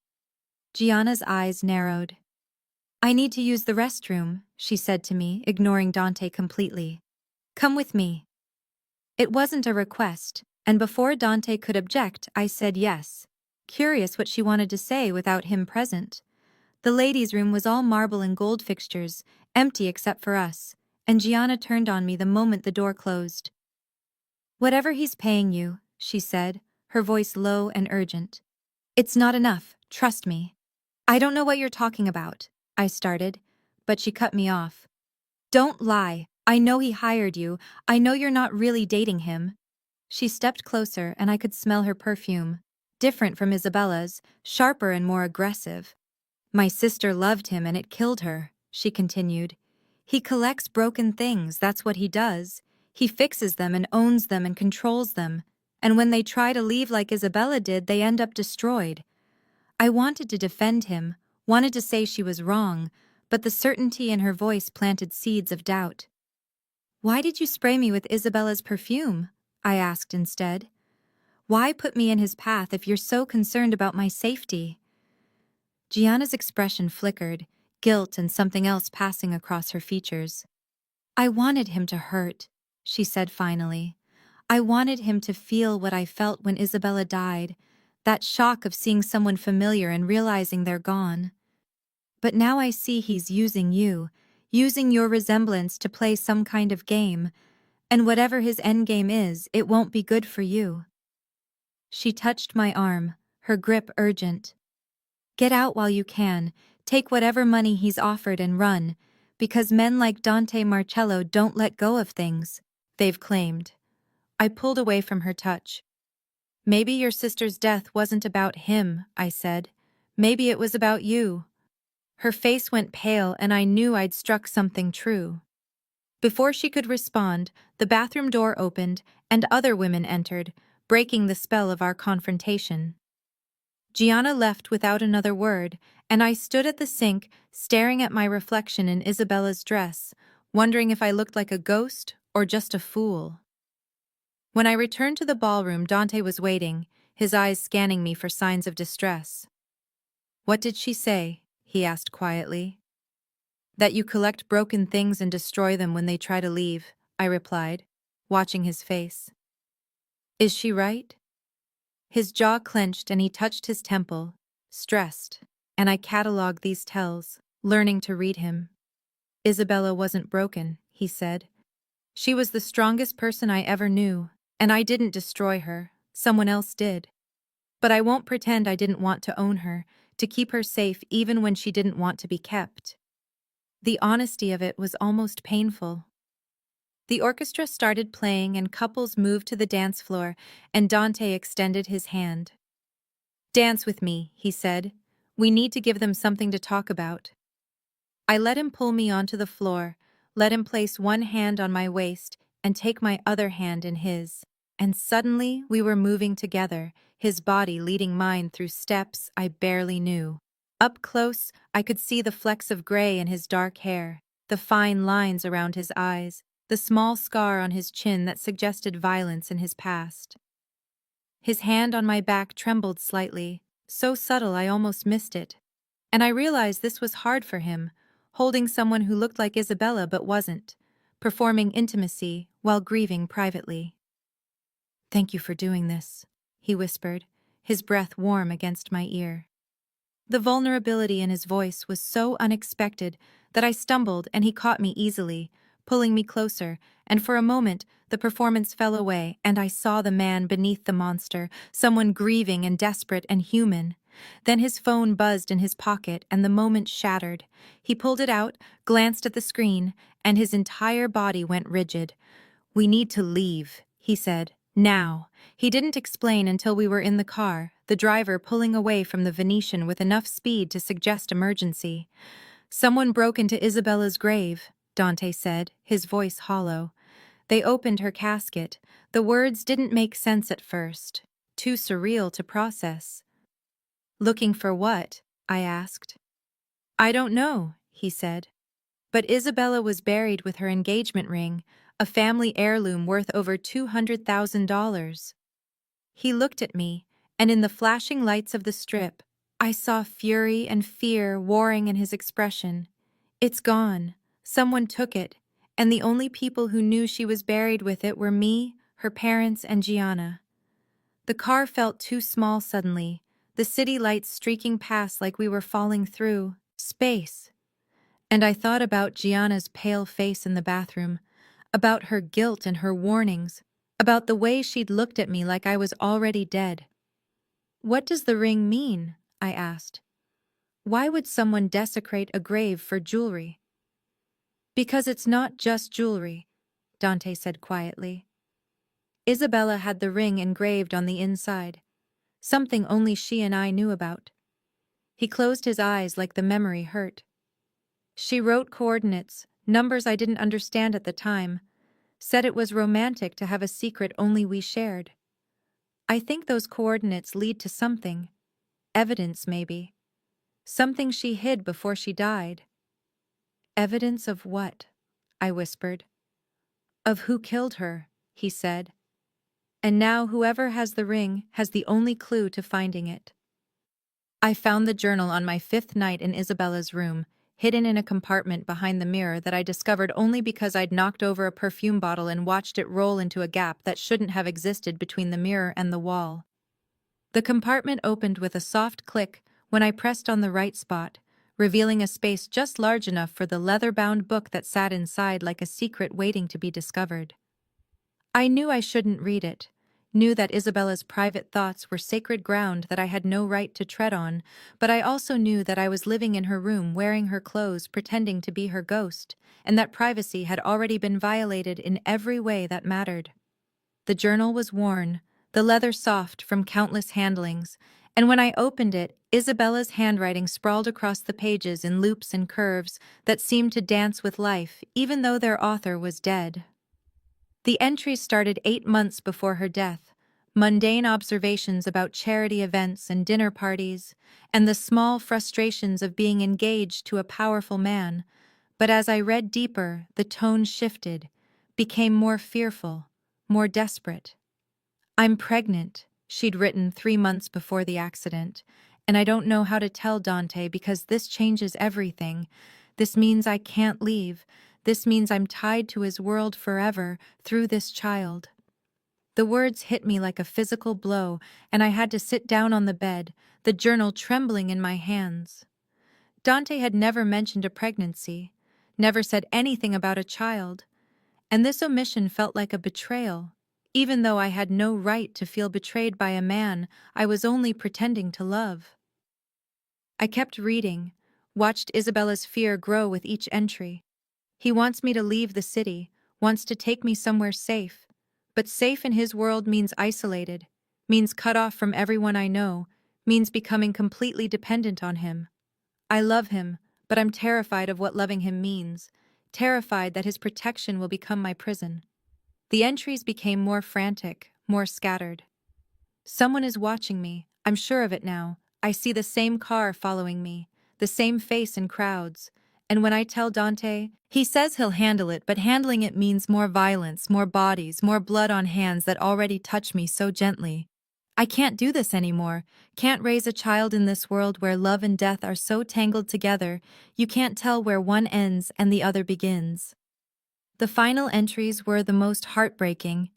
Gianna's eyes narrowed. "I need to use the restroom," she said to me, ignoring Dante completely. "Come with me." It wasn't a request, and before Dante could object, I said yes, curious what she wanted to say without him present. The ladies' room was all marble and gold fixtures, empty except for us, and Gianna turned on me the moment the door closed. "Whatever he's paying you," she said, her voice low and urgent. "It's not enough, trust me." "I don't know what you're talking about," I started, but she cut me off. "Don't lie. I know he hired you. I know you're not really dating him. She stepped closer and I could smell her perfume. Different from Isabella's, sharper and more aggressive. My sister loved him and it killed her, she continued. He collects broken things, that's what he does. He fixes them and owns them and controls them. And when they try to leave like Isabella did, they end up destroyed. I wanted to defend him, wanted to say she was wrong, but the certainty in her voice planted seeds of doubt. Why did you spray me with Isabella's perfume? I asked instead. Why put me in his path if you're so concerned about my safety? Gianna's expression flickered, guilt and something else passing across her features. I wanted him to hurt, she said finally. I wanted him to feel what I felt when Isabella died, that shock of seeing someone familiar and realizing they're gone. But now I see he's using you, using your resemblance to play some kind of game, and whatever his endgame is, it won't be good for you. She touched my arm, her grip urgent. Get out while you can, take whatever money he's offered and run, because men like Dante Marcello don't let go of things, they've claimed. I pulled away from her touch. Maybe your sister's death wasn't about him, I said. Maybe it was about you. Her face went pale and I knew I'd struck something true. Before she could respond, the bathroom door opened and other women entered, breaking the spell of our confrontation. Gianna left without another word, and I stood at the sink, staring at my reflection in Isabella's dress, wondering if I looked like a ghost or just a fool. When I returned to the ballroom, Dante was waiting, his eyes scanning me for signs of distress. What did she say? He asked quietly. That you collect broken things and destroy them when they try to leave, I replied, watching his face. Is she right? His jaw clenched and he touched his temple, stressed, and I catalogued these tells, learning to read him. Isabella wasn't broken, he said. She was the strongest person I ever knew, and I didn't destroy her, someone else did. But I won't pretend I didn't want to own her, to keep her safe even when she didn't want to be kept. The honesty of it was almost painful. The orchestra started playing and couples moved to the dance floor, and Dante extended his hand. Dance with me, he said. We need to give them something to talk about. I let him pull me onto the floor, let him place one hand on my waist and take my other hand in his. And suddenly we were moving together, his body leading mine through steps I barely knew. Up close, I could see the flecks of gray in his dark hair, the fine lines around his eyes, the small scar on his chin that suggested violence in his past. His hand on my back trembled slightly, so subtle I almost missed it. And I realized this was hard for him, holding someone who looked like Isabella but wasn't, performing intimacy while grieving privately. Thank you for doing this, he whispered, his breath warm against my ear. The vulnerability in his voice was so unexpected that I stumbled and he caught me easily, pulling me closer, and for a moment the performance fell away and I saw the man beneath the monster, someone grieving and desperate and human. Then his phone buzzed in his pocket and the moment shattered. He pulled it out, glanced at the screen, and his entire body went rigid. We need to leave, he said. Now. He didn't explain until we were in the car, the driver pulling away from the Venetian with enough speed to suggest emergency. Someone broke into Isabella's grave, Dante said, his voice hollow. They opened her casket. The words didn't make sense at first. Too surreal to process. Looking for what? I asked. I don't know, he said. But Isabella was buried with her engagement ring, a family heirloom worth over $200,000. He looked at me, and in the flashing lights of the strip, I saw fury and fear warring in his expression. It's gone. Someone took it, and the only people who knew she was buried with it were me, her parents, and Gianna. The car felt too small suddenly, the city lights streaking past like we were falling through space. And I thought about Gianna's pale face in the bathroom, about her guilt and her warnings, about the way she'd looked at me like I was already dead. What does the ring mean? I asked. Why would someone desecrate a grave for jewelry? Because it's not just jewelry, Dante said quietly. Isabella had the ring engraved on the inside, something only she and I knew about. He closed his eyes like the memory hurt. She wrote coordinates, numbers I didn't understand at the time, said it was romantic to have a secret only we shared. I think those coordinates lead to something. Evidence, maybe. Something she hid before she died. Evidence of what? I whispered. Of who killed her, he said. And now whoever has the ring has the only clue to finding it. I found the journal on my 5th night in Isabella's room, hidden in a compartment behind the mirror that I discovered only because I'd knocked over a perfume bottle and watched it roll into a gap that shouldn't have existed between the mirror and the wall. The compartment opened with a soft click when I pressed on the right spot, revealing a space just large enough for the leather-bound book that sat inside like a secret waiting to be discovered. I knew I shouldn't read it, knew that Isabella's private thoughts were sacred ground that I had no right to tread on, but I also knew that I was living in her room wearing her clothes pretending to be her ghost, and that privacy had already been violated in every way that mattered. The journal was worn, the leather soft from countless handlings, and when I opened it, Isabella's handwriting sprawled across the pages in loops and curves that seemed to dance with life, even though their author was dead. The entries started 8 months before her death, mundane observations about charity events and dinner parties, and the small frustrations of being engaged to a powerful man. But as I read deeper, the tone shifted, became more fearful, more desperate. I'm pregnant, she'd written 3 months before the accident, and I don't know how to tell Dante because this changes everything. This means I can't leave. This means I'm tied to his world forever through this child. The words hit me like a physical blow, and I had to sit down on the bed, the journal trembling in my hands. Dante had never mentioned a pregnancy, never said anything about a child, and this omission felt like a betrayal. Even though I had no right to feel betrayed by a man I was only pretending to love. I kept reading, watched Isabella's fear grow with each entry. He wants me to leave the city, wants to take me somewhere safe. But safe in his world means isolated, means cut off from everyone I know, means becoming completely dependent on him. I love him, but I'm terrified of what loving him means, terrified that his protection will become my prison. The entries became more frantic, more scattered. Someone is watching me, I'm sure of it now. I see the same car following me, the same face in crowds. And when I tell Dante, he says he'll handle it, but handling it means more violence, more bodies, more blood on hands that already touch me so gently. I can't do this anymore, can't raise a child in this world where love and death are so tangled together, you can't tell where one ends and the other begins. The final entries were the most heartbreaking.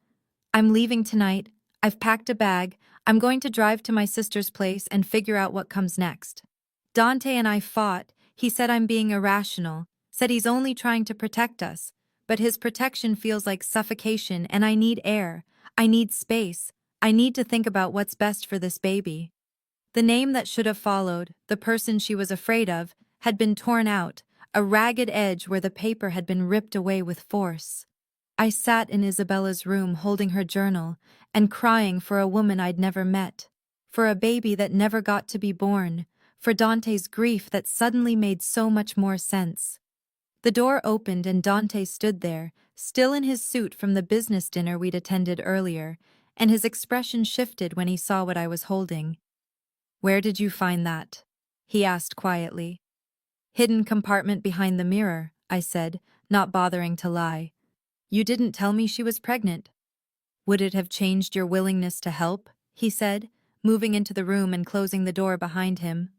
I'm leaving tonight, I've packed a bag, I'm going to drive to my sister's place and figure out what comes next. Dante and I fought, he said I'm being irrational, said he's only trying to protect us, but his protection feels like suffocation and I need air, I need space, I need to think about what's best for this baby. The name that should have followed, the person she was afraid of, had been torn out, a ragged edge where the paper had been ripped away with force. I sat in Isabella's room holding her journal and crying for a woman I'd never met, for a baby that never got to be born, for Dante's grief that suddenly made so much more sense. The door opened and Dante stood there, still in his suit from the business dinner we'd attended earlier, and his expression shifted when he saw what I was holding. "Where did you find that?" he asked quietly. "Hidden compartment behind the mirror," I said, not bothering to lie. "You didn't tell me she was pregnant." "Would it have changed your willingness to help?" he said, moving into the room and closing the door behind him.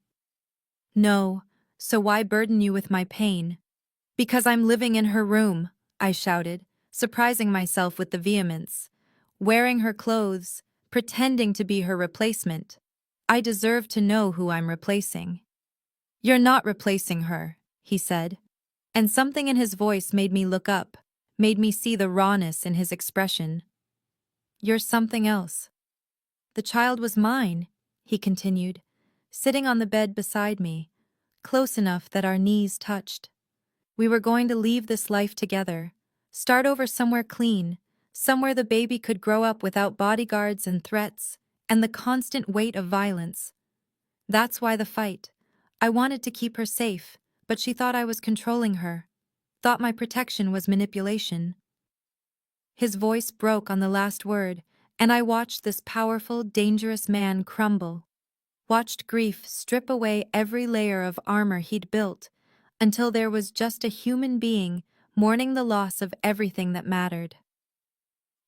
"No, so why burden you with my pain?" "Because I'm living in her room," I shouted, surprising myself with the vehemence. "Wearing her clothes, pretending to be her replacement. I deserve to know who I'm replacing." "You're not replacing her," he said, and something in his voice made me look up, made me see the rawness in his expression. "You're something else." "The child was mine," he continued, sitting on the bed beside me, close enough that our knees touched. We were going to leave this life together, start over somewhere clean, somewhere the baby could grow up without bodyguards and threats, and the constant weight of violence. That's why the fight. I wanted to keep her safe, but she thought I was controlling her, thought my protection was manipulation. His voice broke on the last word, and I watched this powerful, dangerous man crumble. Watched grief strip away every layer of armor he'd built, until there was just a human being mourning the loss of everything that mattered.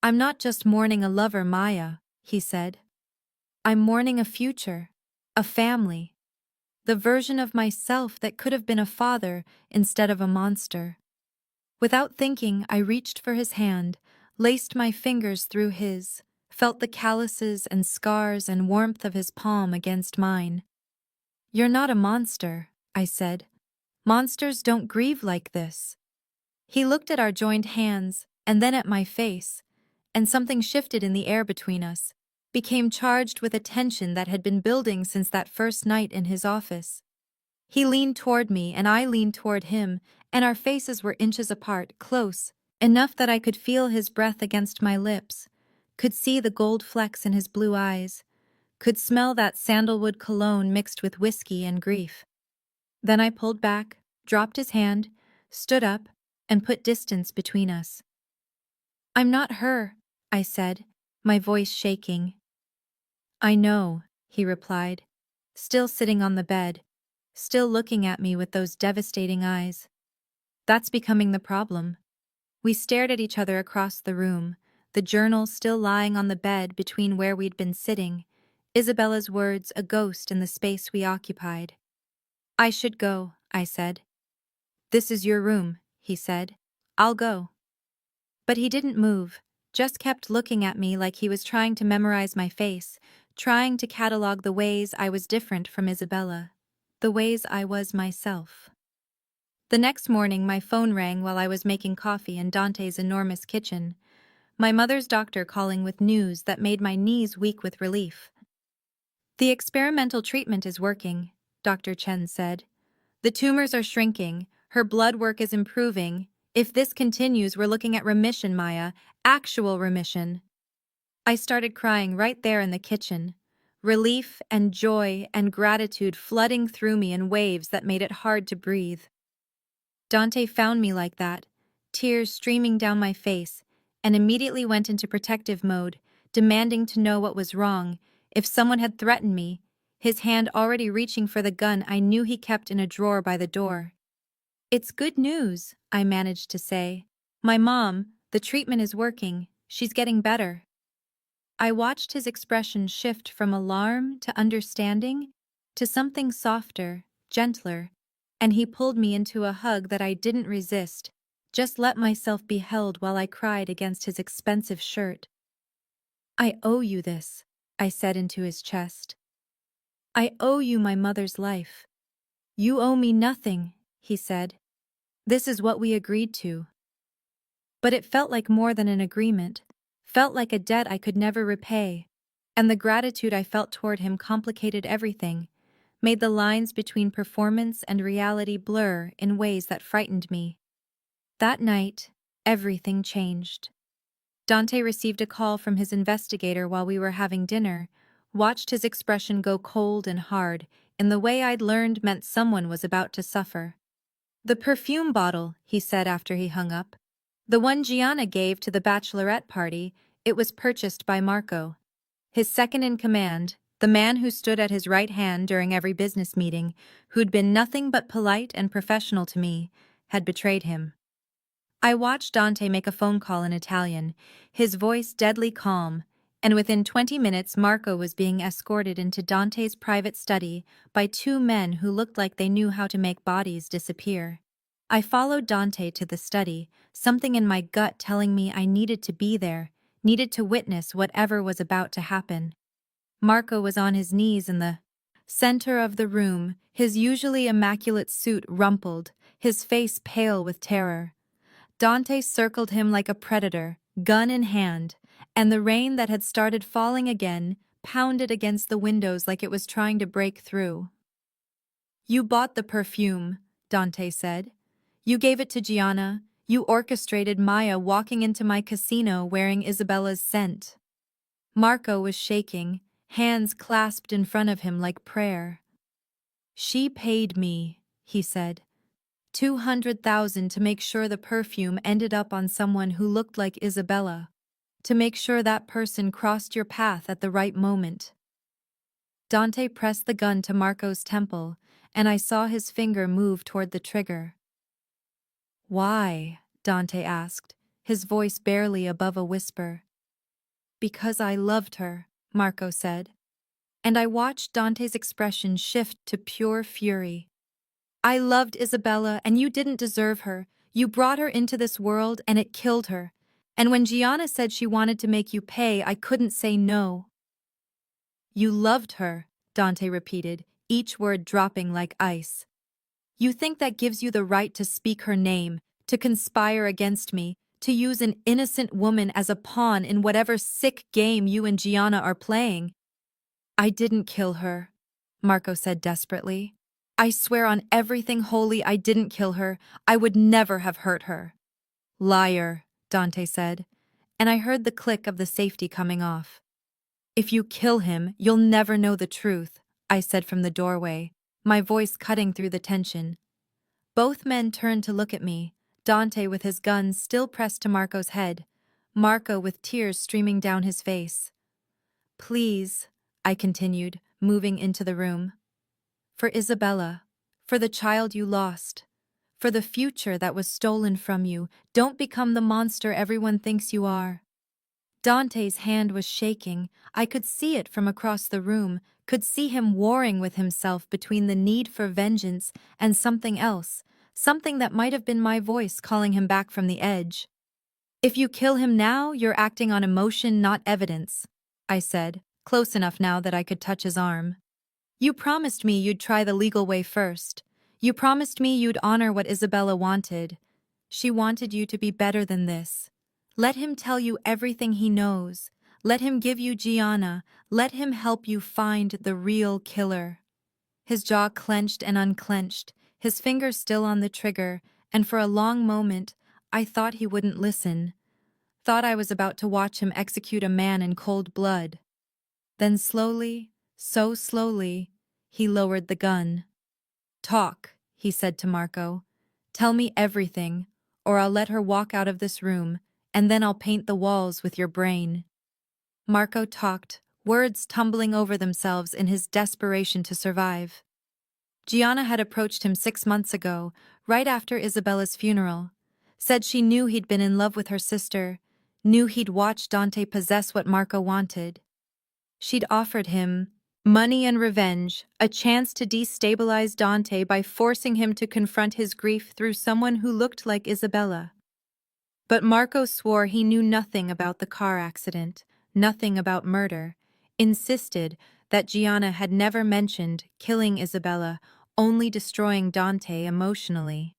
"I'm not just mourning a lover, Maya," he said. "I'm mourning a future, a family, the version of myself that could have been a father instead of a monster." Without thinking, I reached for his hand, laced my fingers through his, felt the calluses and scars and warmth of his palm against mine. "You're not a monster," I said. "Monsters don't grieve like this." He looked at our joined hands, and then at my face, and something shifted in the air between us, became charged with a tension that had been building since that first night in his office. He leaned toward me, and I leaned toward him, and our faces were inches apart, close, enough that I could feel his breath against my lips, could see the gold flecks in his blue eyes, could smell that sandalwood cologne mixed with whiskey and grief. Then I pulled back, dropped his hand, stood up, and put distance between us. "I'm not her," I said, my voice shaking. "I know," he replied, still sitting on the bed, still looking at me with those devastating eyes. "That's becoming the problem." We stared at each other across the room, the journal still lying on the bed between where we'd been sitting, Isabella's words a ghost in the space we occupied. "I should go," I said. "This is your room," he said. "I'll go." But he didn't move, just kept looking at me like he was trying to memorize my face, trying to catalog the ways I was different from Isabella, the ways I was myself. The next morning, my phone rang while I was making coffee in Dante's enormous kitchen, my mother's doctor calling with news that made my knees weak with relief. "The experimental treatment is working," Dr. Chen said. "The tumors are shrinking, her blood work is improving. If this continues, we're looking at remission, Maya, actual remission." I started crying right there in the kitchen, relief and joy and gratitude flooding through me in waves that made it hard to breathe. Dante found me like that, tears streaming down my face, and immediately went into protective mode, demanding to know what was wrong, if someone had threatened me, his hand already reaching for the gun I knew he kept in a drawer by the door. "It's good news," I managed to say. "My mom, the treatment is working, she's getting better." I watched his expression shift from alarm to understanding to something softer, gentler, and he pulled me into a hug that I didn't resist, just let myself be held while I cried against his expensive shirt. "I owe you this," I said into his chest. "I owe you my mother's life." "You owe me nothing," he said. "This is what we agreed to." But it felt like more than an agreement, felt like a debt I could never repay, and the gratitude I felt toward him complicated everything, made the lines between performance and reality blur in ways that frightened me. That night, everything changed. Dante received a call from his investigator while we were having dinner, watched his expression go cold and hard, in the way I'd learned meant someone was about to suffer. "The perfume bottle," he said after he hung up. "The one Gianna gave to the bachelorette party, it was purchased by Marco. His second in command, the man who stood at his right hand during every business meeting, who'd been nothing but polite and professional to me, had betrayed him." I watched Dante make a phone call in Italian, his voice deadly calm, and within 20 minutes Marco was being escorted into Dante's private study by two men who looked like they knew how to make bodies disappear. I followed Dante to the study, something in my gut telling me I needed to be there, needed to witness whatever was about to happen. Marco was on his knees in the center of the room, his usually immaculate suit rumpled, his face pale with terror. Dante circled him like a predator, gun in hand, and the rain that had started falling again pounded against the windows like it was trying to break through. "You bought the perfume," Dante said. You gave it to Gianna. You orchestrated Maya walking into my casino wearing Isabella's scent. Marco was shaking, hands clasped in front of him like prayer. She paid me, he said. 200,000 to make sure the perfume ended up on someone who looked like Isabella. To make sure that person crossed your path at the right moment. Dante pressed the gun to Marco's temple, and I saw his finger move toward the trigger. Why? Dante asked, his voice barely above a whisper. Because I loved her, Marco said. And I watched Dante's expression shift to pure fury. I loved Isabella, and you didn't deserve her. You brought her into this world, and it killed her. And when Gianna said she wanted to make you pay, I couldn't say no. You loved her, Dante repeated, each word dropping like ice. You think that gives you the right to speak her name, to conspire against me, to use an innocent woman as a pawn in whatever sick game you and Gianna are playing. I didn't kill her, Marco said desperately. I swear on everything holy I didn't kill her. I would never have hurt her. Liar, Dante said, and I heard the click of the safety coming off. If you kill him, you'll never know the truth, I said from the doorway, my voice cutting through the tension. Both men turned to look at me, Dante with his gun still pressed to Marco's head, Marco with tears streaming down his face. Please, I continued, moving into the room. For Isabella, for the child you lost, for the future that was stolen from you, don't become the monster everyone thinks you are. Dante's hand was shaking. I could see it from across the room, could see him warring with himself between the need for vengeance and something else, something that might have been my voice calling him back from the edge. If you kill him now, you're acting on emotion, not evidence, I said, close enough now that I could touch his arm. You promised me you'd try the legal way first. You promised me you'd honor what Isabella wanted. She wanted you to be better than this. Let him tell you everything he knows. Let him give you Gianna. Let him help you find the real killer. His jaw clenched and unclenched, his fingers still on the trigger, and for a long moment, I thought he wouldn't listen. Thought I was about to watch him execute a man in cold blood. Then slowly, so slowly, he lowered the gun. Talk, he said to Marco. Tell me everything, or I'll let her walk out of this room, and then I'll paint the walls with your brain. Marco talked, words tumbling over themselves in his desperation to survive. Gianna had approached him 6 months ago, right after Isabella's funeral. Said she knew he'd been in love with her sister, knew he'd watched Dante possess what Marco wanted. She'd offered him money and revenge, a chance to destabilize Dante by forcing him to confront his grief through someone who looked like Isabella. But Marco swore he knew nothing about the car accident, nothing about murder, insisted that Gianna had never mentioned killing Isabella, only destroying Dante emotionally.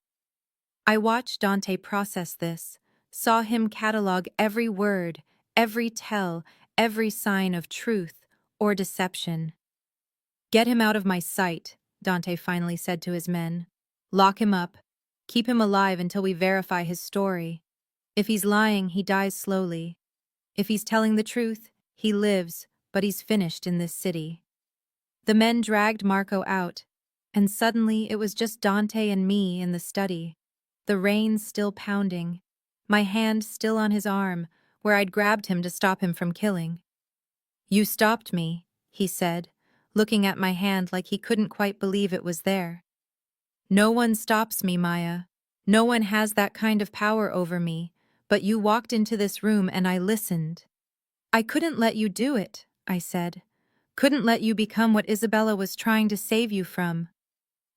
I watched Dante process this, saw him catalog every word, every tell, every sign of truth or deception. Get him out of my sight, Dante finally said to his men. Lock him up. Keep him alive until we verify his story. If he's lying, he dies slowly. If he's telling the truth, he lives, but he's finished in this city. The men dragged Marco out, and suddenly it was just Dante and me in the study. The rain still pounding, my hand still on his arm, where I'd grabbed him to stop him from killing. You stopped me, he said, looking at my hand like he couldn't quite believe it was there. No one stops me, Maya. No one has that kind of power over me, but you walked into this room and I listened. I couldn't let you do it, I said. Couldn't let you become what Isabella was trying to save you from.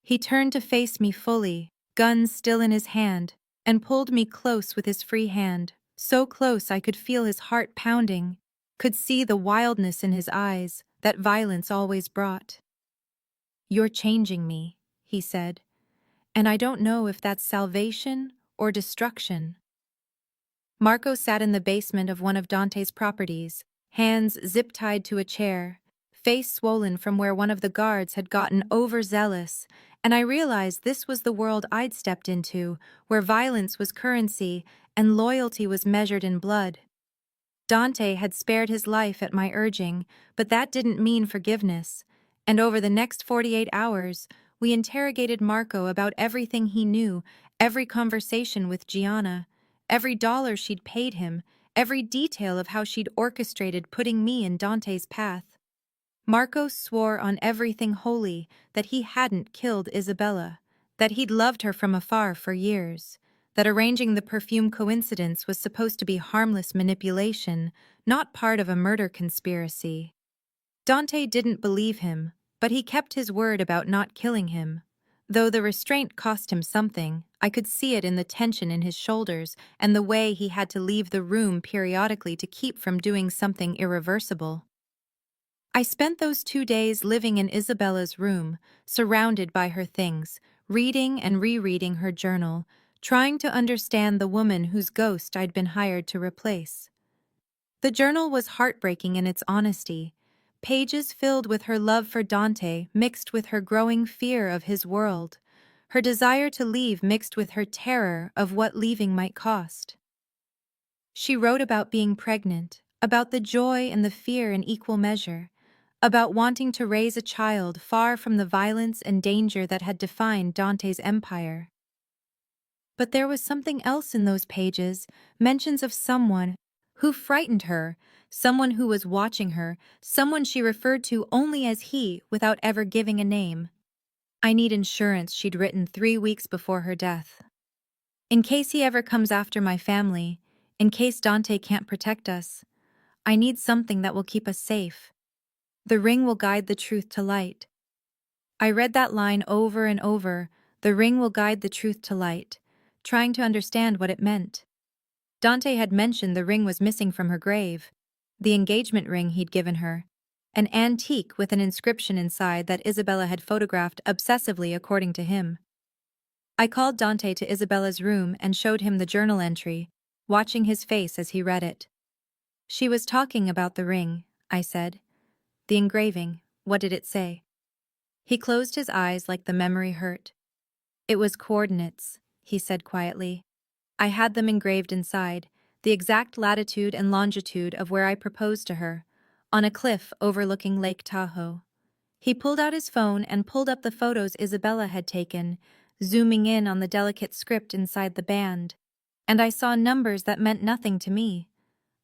He turned to face me fully, gun still in his hand, and pulled me close with his free hand, so close I could feel his heart pounding, could see the wildness in his eyes that violence always brought. You're changing me, he said, and I don't know if that's salvation or destruction. Marco sat in the basement of one of Dante's properties, hands zip-tied to a chair, face swollen from where one of the guards had gotten overzealous, And I realized this was the world I'd stepped into, where violence was currency and loyalty was measured in blood. Dante had spared his life at my urging, but that didn't mean forgiveness. And over the next 48 hours, we interrogated Marco about everything he knew, every conversation with Gianna, every dollar she'd paid him, every detail of how she'd orchestrated putting me in Dante's path. Marco swore on everything holy that he hadn't killed Isabella, that he'd loved her from afar for years, that arranging the perfume coincidence was supposed to be harmless manipulation, not part of a murder conspiracy. Dante didn't believe him, but he kept his word about not killing him. Though the restraint cost him something, I could see it in the tension in his shoulders and the way he had to leave the room periodically to keep from doing something irreversible. I spent those 2 days living in Isabella's room, surrounded by her things, reading and rereading her journal, trying to understand the woman whose ghost I'd been hired to replace. The journal was heartbreaking in its honesty, pages filled with her love for Dante mixed with her growing fear of his world, her desire to leave mixed with her terror of what leaving might cost. She wrote about being pregnant, about the joy and the fear in equal measure, about wanting to raise a child far from the violence and danger that had defined Dante's empire. But there was something else in those pages, mentions of someone who frightened her, someone who was watching her, someone she referred to only as he without ever giving a name. I need insurance, she'd written 3 weeks before her death. In case he ever comes after my family, in case Dante can't protect us, I need something that will keep us safe. The ring will guide the truth to light. I read that line over and over, the ring will guide the truth to light, trying to understand what it meant. Dante had mentioned the ring was missing from her grave, the engagement ring he'd given her, an antique with an inscription inside that Isabella had photographed obsessively according to him. I called Dante to Isabella's room and showed him the journal entry, watching his face as he read it. She was talking about the ring, I said. The engraving, what did it say? He closed his eyes like the memory hurt. It was coordinates, he said quietly. I had them engraved inside, the exact latitude and longitude of where I proposed to her, on a cliff overlooking Lake Tahoe. He pulled out his phone and pulled up the photos Isabella had taken, zooming in on the delicate script inside the band, and I saw numbers that meant nothing to me.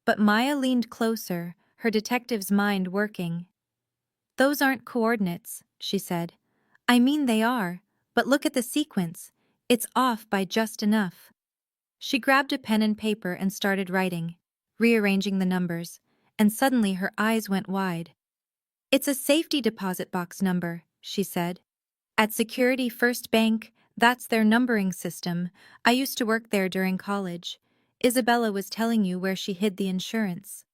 But Maya leaned closer, her detective's mind working. Those aren't coordinates, she said. I mean they are, but look at the sequence. It's off by just enough. She grabbed a pen and paper and started writing, rearranging the numbers, and suddenly her eyes went wide. It's a safety deposit box number, she said. At Security First Bank, that's their numbering system. I used to work there during college. Isabella was telling you where she hid the insurance.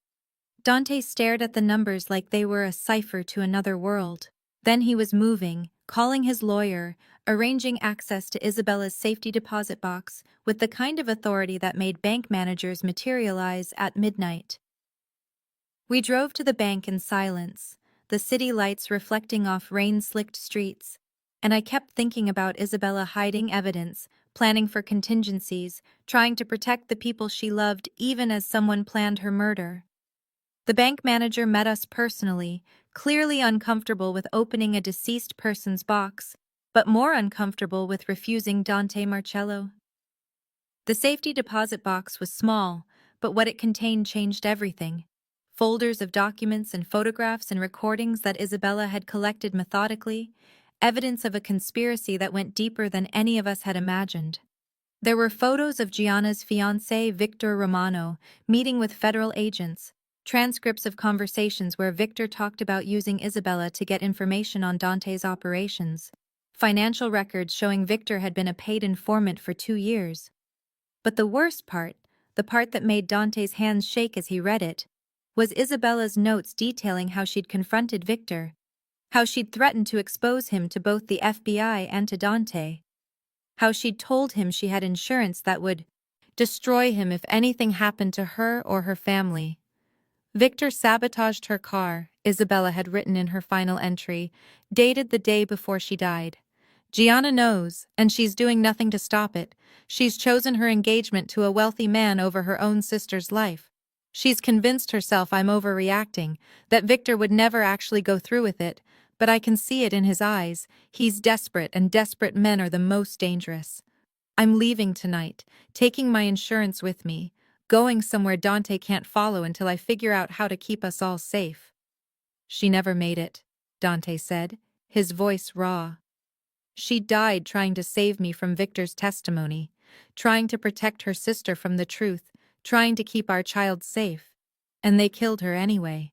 Dante stared at the numbers like they were a cipher to another world. Then he was moving, calling his lawyer, arranging access to Isabella's safety deposit box with the kind of authority that made bank managers materialize at midnight. We drove to the bank in silence, the city lights reflecting off rain-slicked streets, and I kept thinking about Isabella hiding evidence, planning for contingencies, trying to protect the people she loved even as someone planned her murder. The bank manager met us personally, clearly uncomfortable with opening a deceased person's box, but more uncomfortable with refusing Dante Marcello. The safety deposit box was small, but what it contained changed everything. Folders of documents and photographs and recordings that Isabella had collected methodically, evidence of a conspiracy that went deeper than any of us had imagined. There were photos of Gianna's fiancé, Victor Romano, meeting with federal agents, transcripts of conversations where Victor talked about using Isabella to get information on Dante's operations, financial records showing Victor had been a paid informant for 2 years. But the worst part, the part that made Dante's hands shake as he read it, was Isabella's notes detailing how she'd confronted Victor, how she'd threatened to expose him to both the FBI and to Dante, how she'd told him she had insurance that would destroy him if anything happened to her or her family. Victor sabotaged her car, Isabella had written in her final entry, dated the day before she died. Gianna knows, and she's doing nothing to stop it. She's chosen her engagement to a wealthy man over her own sister's life. She's convinced herself I'm overreacting, that Victor would never actually go through with it, but I can see it in his eyes. He's desperate, and desperate men are the most dangerous. I'm leaving tonight, taking my insurance with me, going somewhere Dante can't follow until I figure out how to keep us all safe. She never made it, Dante said, his voice raw. She died trying to save me from Victor's testimony, trying to protect her sister from the truth, trying to keep our child safe. And they killed her anyway.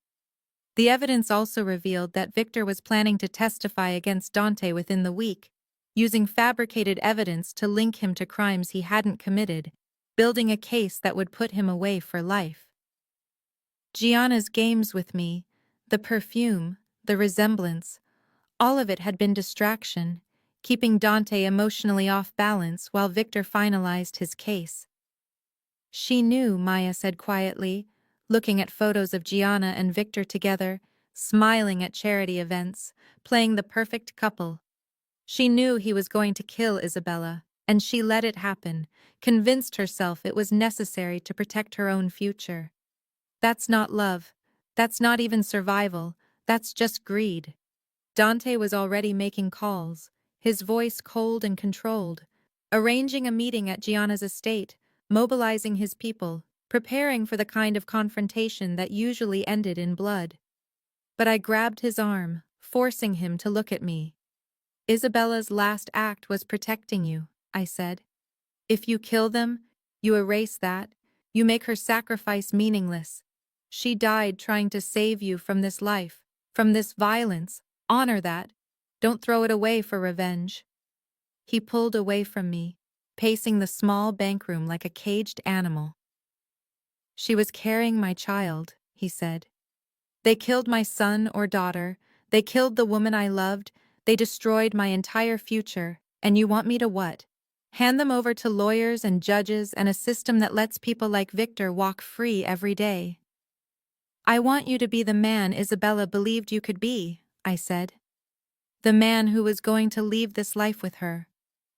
The evidence also revealed that Victor was planning to testify against Dante within the week, using fabricated evidence to link him to crimes he hadn't committed, building a case that would put him away for life. Gianna's games with me, the perfume, the resemblance, all of it had been distraction, keeping Dante emotionally off balance while Victor finalized his case. She knew, Maya said quietly, looking at photos of Gianna and Victor together, smiling at charity events, playing the perfect couple. She knew he was going to kill Isabella, and she let it happen, convinced herself it was necessary to protect her own future. That's not love. That's not even survival. That's just greed. Dante was already making calls, his voice cold and controlled, arranging a meeting at Gianna's estate, mobilizing his people, preparing for the kind of confrontation that usually ended in blood. But I grabbed his arm, forcing him to look at me. Isabella's last act was protecting you, I said. If you kill them, you erase that, you make her sacrifice meaningless. She died trying to save you from this life, from this violence. Honor that. Don't throw it away for revenge. He pulled away from me, pacing the small bank room like a caged animal. She was carrying my child, he said. They killed my son or daughter. They killed the woman I loved. They destroyed my entire future. And you want me to what? Hand them over to lawyers and judges and a system that lets people like Victor walk free every day. I want you to be the man Isabella believed you could be, I said. The man who was going to leave this life with her,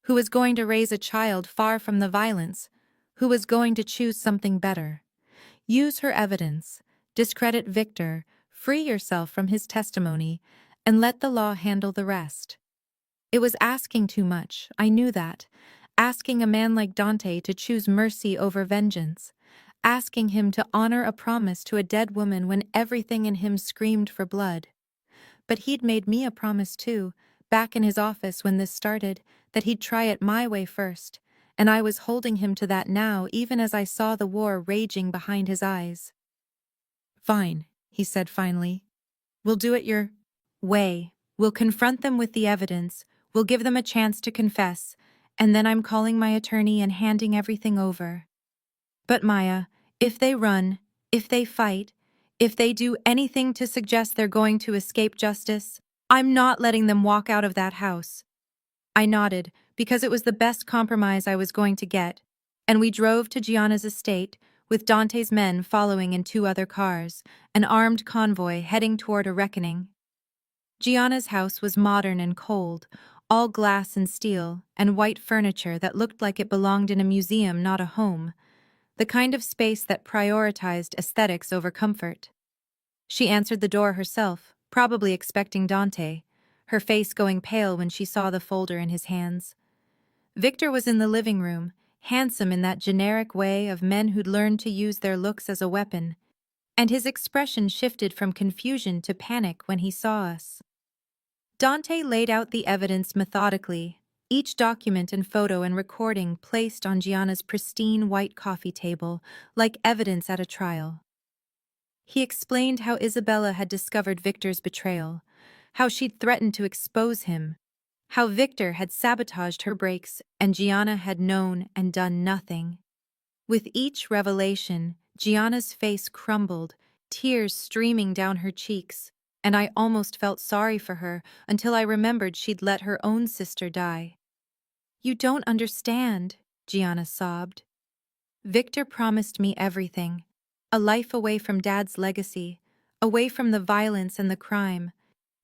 who was going to raise a child far from the violence, who was going to choose something better. Use her evidence, discredit Victor, free yourself from his testimony, and let the law handle the rest. It was asking too much, I knew that. Asking a man like Dante to choose mercy over vengeance. Asking him to honor a promise to a dead woman when everything in him screamed for blood. But he'd made me a promise too, back in his office when this started, that he'd try it my way first, and I was holding him to that now even as I saw the war raging behind his eyes. Fine, he said finally. We'll do it your way. We'll confront them with the evidence, we'll give them a chance to confess, and then I'm calling my attorney and handing everything over. But Maya, if they run, if they fight, if they do anything to suggest they're going to escape justice, I'm not letting them walk out of that house. I nodded, because it was the best compromise I was going to get, and we drove to Gianna's estate, with Dante's men following in 2 other cars, an armed convoy heading toward a reckoning. Gianna's house was modern and cold, all glass and steel, and white furniture that looked like it belonged in a museum, not a home, the kind of space that prioritized aesthetics over comfort. She answered the door herself, probably expecting Dante, her face going pale when she saw the folder in his hands. Victor was in the living room, handsome in that generic way of men who'd learned to use their looks as a weapon, and his expression shifted from confusion to panic when he saw us. Dante laid out the evidence methodically, each document and photo and recording placed on Gianna's pristine white coffee table, like evidence at a trial. He explained how Isabella had discovered Victor's betrayal, how she'd threatened to expose him, how Victor had sabotaged her breaks and Gianna had known and done nothing. With each revelation, Gianna's face crumbled, tears streaming down her cheeks, and I almost felt sorry for her until I remembered she'd let her own sister die. You don't understand, Gianna sobbed. Victor promised me everything, a life away from Dad's legacy, away from the violence and the crime.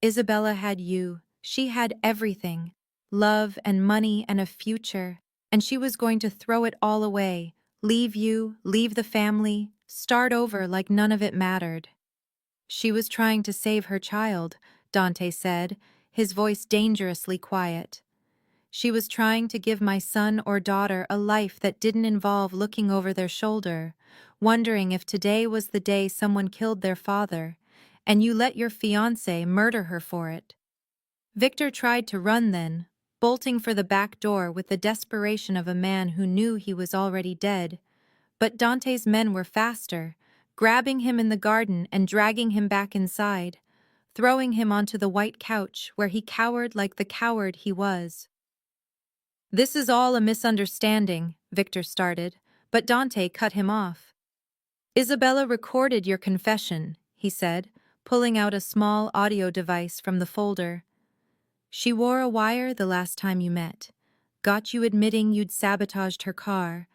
Isabella had you, she had everything, love and money and a future, and she was going to throw it all away, leave you, leave the family, start over like none of it mattered. She was trying to save her child, Dante said, his voice dangerously quiet. She was trying to give my son or daughter a life that didn't involve looking over their shoulder, wondering if today was the day someone killed their father, and you let your fiancé murder her for it. Victor tried to run then, bolting for the back door with the desperation of a man who knew he was already dead. But Dante's men were faster, grabbing him in the garden and dragging him back inside, throwing him onto the white couch where he cowered like the coward he was. "This is all a misunderstanding," Victor started, but Dante cut him off. "Isabella recorded your confession," he said, pulling out a small audio device from the folder. "She wore a wire the last time you met, got you admitting you'd sabotaged her car,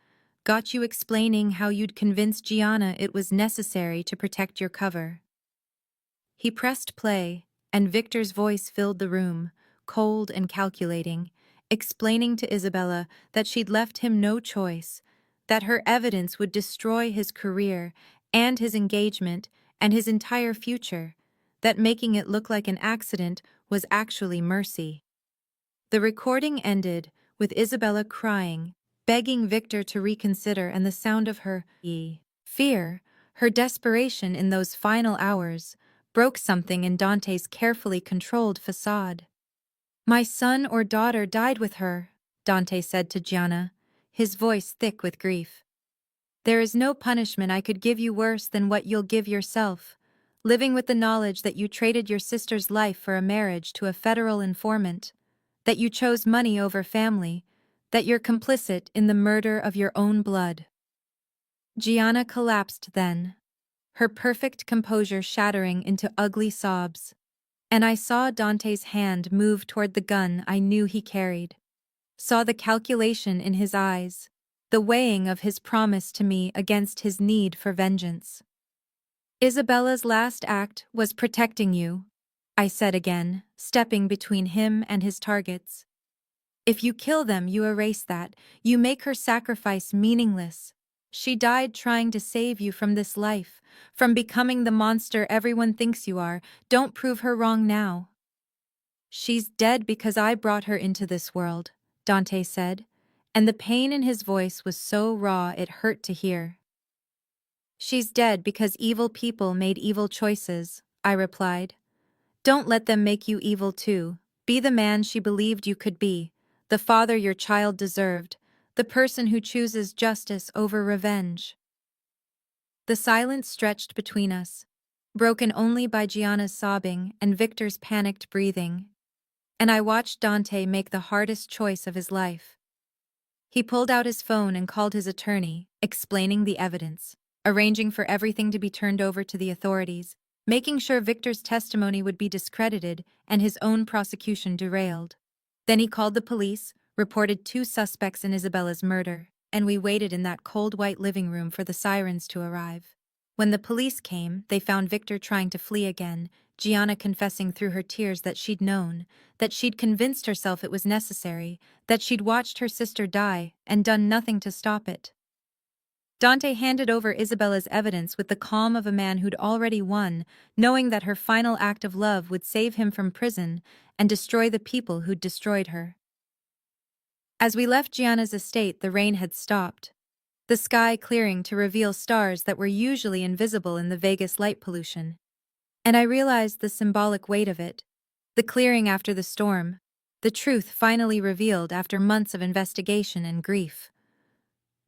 got you explaining how you'd convinced Gianna it was necessary to protect your cover." He pressed play, and Victor's voice filled the room, cold and calculating, explaining to Isabella that she'd left him no choice, that her evidence would destroy his career and his engagement and his entire future, that making it look like an accident was actually mercy. The recording ended with Isabella crying, begging Victor to reconsider, and the sound of her fear, her desperation in those final hours, broke something in Dante's carefully controlled facade. "My son or daughter died with her," Dante said to Gianna, his voice thick with grief. "There is no punishment I could give you worse than what you'll give yourself, living with the knowledge that you traded your sister's life for a marriage to a federal informant, that you chose money over family, that you're complicit in the murder of your own blood." Gianna collapsed then, her perfect composure shattering into ugly sobs, and I saw Dante's hand move toward the gun I knew he carried, saw the calculation in his eyes, the weighing of his promise to me against his need for vengeance. "Isabella's last act was protecting you," I said again, stepping between him and his targets. "If you kill them, you erase that. You make her sacrifice meaningless. She died trying to save you from this life, from becoming the monster everyone thinks you are. Don't prove her wrong now." "She's dead because I brought her into this world," Dante said, and the pain in his voice was so raw it hurt to hear. "She's dead because evil people made evil choices," I replied. "Don't let them make you evil too. Be the man she believed you could be, the father your child deserved, the person who chooses justice over revenge." The silence stretched between us, broken only by Gianna's sobbing and Victor's panicked breathing, and I watched Dante make the hardest choice of his life. He pulled out his phone and called his attorney, explaining the evidence, arranging for everything to be turned over to the authorities, making sure Victor's testimony would be discredited and his own prosecution derailed. Then he called the police, reported 2 suspects in Isabella's murder, and we waited in that cold white living room for the sirens to arrive. When the police came, they found Victor trying to flee again, Gianna confessing through her tears that she'd known, that she'd convinced herself it was necessary, that she'd watched her sister die and done nothing to stop it. Dante handed over Isabella's evidence with the calm of a man who'd already won, knowing that her final act of love would save him from prison and destroy the people who'd destroyed her. As we left Gianna's estate, the rain had stopped, the sky clearing to reveal stars that were usually invisible in the Vegas light pollution. And I realized the symbolic weight of it, the clearing after the storm, the truth finally revealed after months of investigation and grief.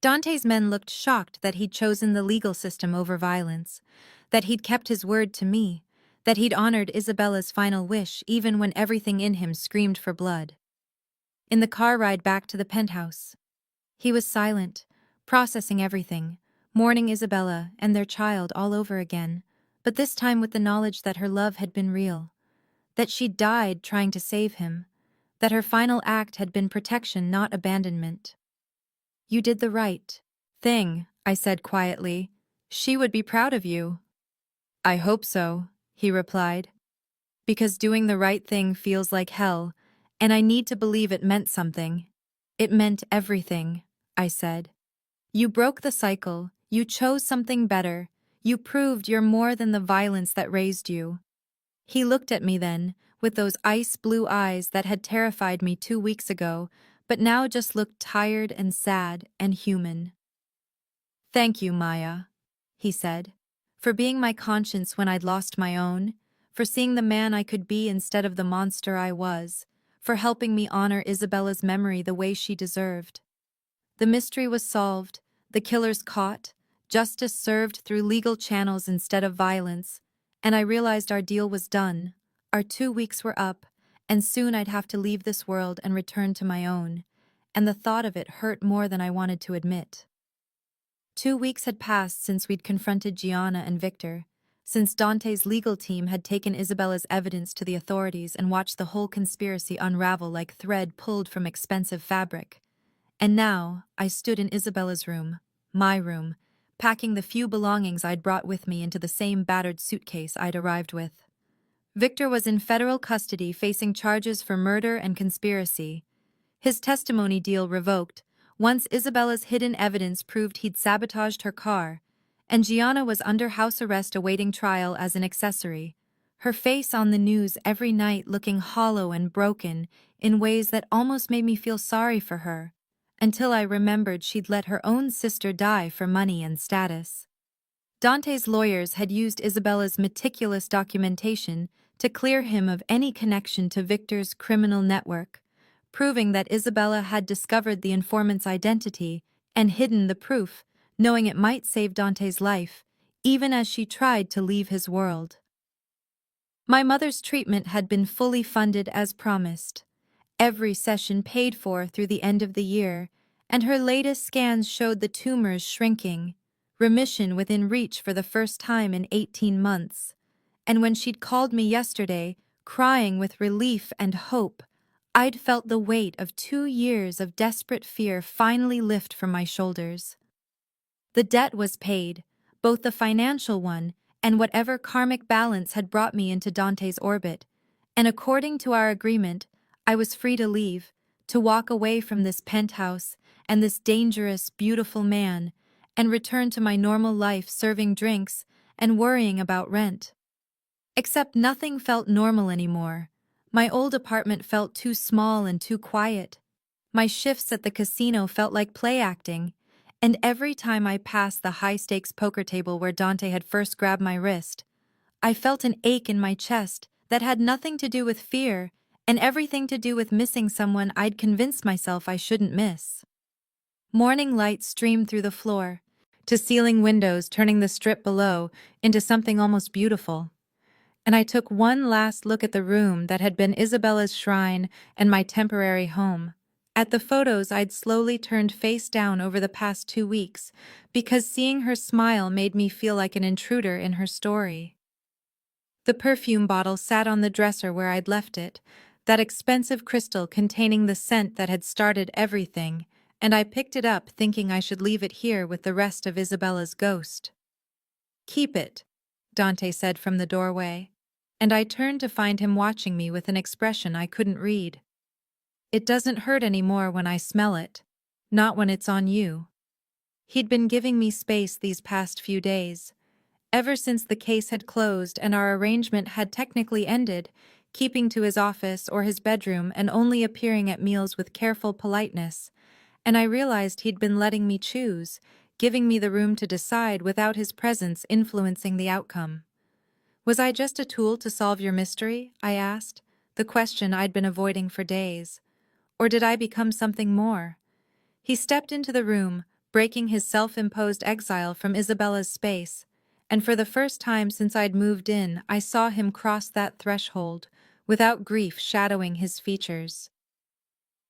Dante's men looked shocked that he'd chosen the legal system over violence, that he'd kept his word to me, that he'd honored Isabella's final wish even when everything in him screamed for blood. In the car ride back to the penthouse, he was silent, processing everything, mourning Isabella and their child all over again, but this time with the knowledge that her love had been real, that she'd died trying to save him, that her final act had been protection, not abandonment. "You did the right thing," I said quietly. "She would be proud of you." "I hope so," he replied. "Because doing the right thing feels like hell, And I need to believe it meant something. It meant everything, I said. You broke the cycle, you chose something better, you proved you're more than the violence that raised you. He looked at me then, with those ice-blue eyes that had terrified me 2 weeks ago, but now just looked tired and sad and human. Thank you, Maya, he said, for being my conscience when I'd lost my own, for seeing the man I could be instead of the monster I was, for helping me honor Isabella's memory the way she deserved. The mystery was solved, the killers caught, justice served through legal channels instead of violence, and I realized our deal was done. Our 2 weeks were up, and soon I'd have to leave this world and return to my own, and the thought of it hurt more than I wanted to admit. 2 weeks had passed since we'd confronted Gianna and Victor, since Dante's legal team had taken Isabella's evidence to the authorities and watched the whole conspiracy unravel like thread pulled from expensive fabric. And now, I stood in Isabella's room, my room, packing the few belongings I'd brought with me into the same battered suitcase I'd arrived with. Victor was in federal custody facing charges for murder and conspiracy. His testimony deal revoked, once Isabella's hidden evidence proved he'd sabotaged her car, and Gianna was under house arrest awaiting trial as an accessory, her face on the news every night looking hollow and broken in ways that almost made me feel sorry for her, until I remembered she'd let her own sister die for money and status. Dante's lawyers had used Isabella's meticulous documentation to clear him of any connection to Victor's criminal network, proving that Isabella had discovered the informant's identity and hidden the proof, knowing it might save Dante's life, even as she tried to leave his world. My mother's treatment had been fully funded as promised, every session paid for through the end of the year, and her latest scans showed the tumors shrinking, remission within reach for the first time in 18 months. And when she'd called me yesterday, crying with relief and hope, I'd felt the weight of 2 years of desperate fear finally lift from my shoulders. The debt was paid, both the financial one and whatever karmic balance had brought me into Dante's orbit, and according to our agreement, I was free to leave, to walk away from this penthouse and this dangerous, beautiful man, and return to my normal life serving drinks and worrying about rent. Except nothing felt normal anymore. My old apartment felt too small and too quiet. My shifts at the casino felt like play acting, and every time I passed the high-stakes poker table where Dante had first grabbed my wrist, I felt an ache in my chest that had nothing to do with fear and everything to do with missing someone I'd convinced myself I shouldn't miss. Morning light streamed through the floor, to ceiling windows turning the strip below into something almost beautiful. And I took one last look at the room that had been Isabella's shrine and my temporary home, at the photos I'd slowly turned face down over the past 2 weeks, because seeing her smile made me feel like an intruder in her story. The perfume bottle sat on the dresser where I'd left it, that expensive crystal containing the scent that had started everything, and I picked it up thinking I should leave it here with the rest of Isabella's ghost. "Keep it," Dante said from the doorway, and I turned to find him watching me with an expression I couldn't read. "It doesn't hurt anymore when I smell it, not when it's on you." He'd been giving me space these past few days, ever since the case had closed and our arrangement had technically ended, keeping to his office or his bedroom and only appearing at meals with careful politeness, and I realized he'd been letting me choose, giving me the room to decide without his presence influencing the outcome. "Was I just a tool to solve your mystery?" I asked, the question I'd been avoiding for days. "Or did I become something more?" He stepped into the room, breaking his self-imposed exile from Isabella's space, and for the first time since I'd moved in, I saw him cross that threshold, without grief shadowing his features.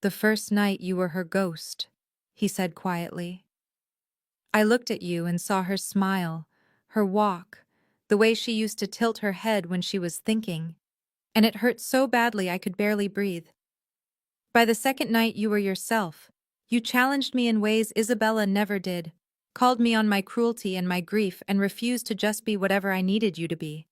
"The first night you were her ghost," he said quietly. I looked at you and saw her smile, her walk, the way she used to tilt her head when she was thinking, and it hurt so badly I could barely breathe. By the second night you were yourself. You challenged me in ways Isabella never did, called me on my cruelty and my grief and refused to just be whatever I needed you to be.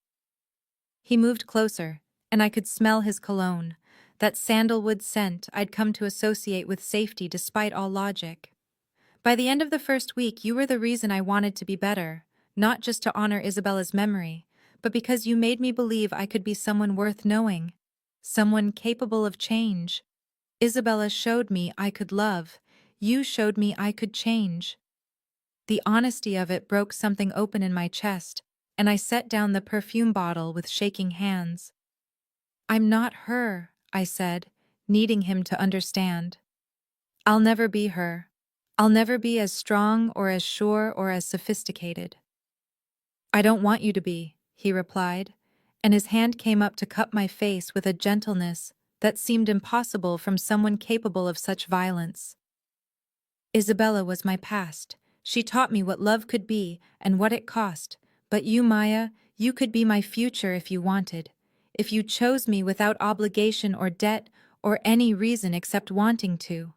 He moved closer, and I could smell his cologne, that sandalwood scent I'd come to associate with safety despite all logic. By the end of the first week, you were the reason I wanted to be better, not just to honor Isabella's memory, but because you made me believe I could be someone worth knowing, someone capable of change. Isabella showed me I could love. You showed me I could change. The honesty of it broke something open in my chest, and I set down the perfume bottle with shaking hands. I'm not her, I said, needing him to understand. I'll never be her. I'll never be as strong or as sure or as sophisticated. I don't want you to be, he replied, and his hand came up to cup my face with a gentleness that seemed impossible from someone capable of such violence. Isabella was my past. She taught me what love could be and what it cost. But you, Maya, you could be my future if you wanted. If you chose me without obligation or debt or any reason except wanting to.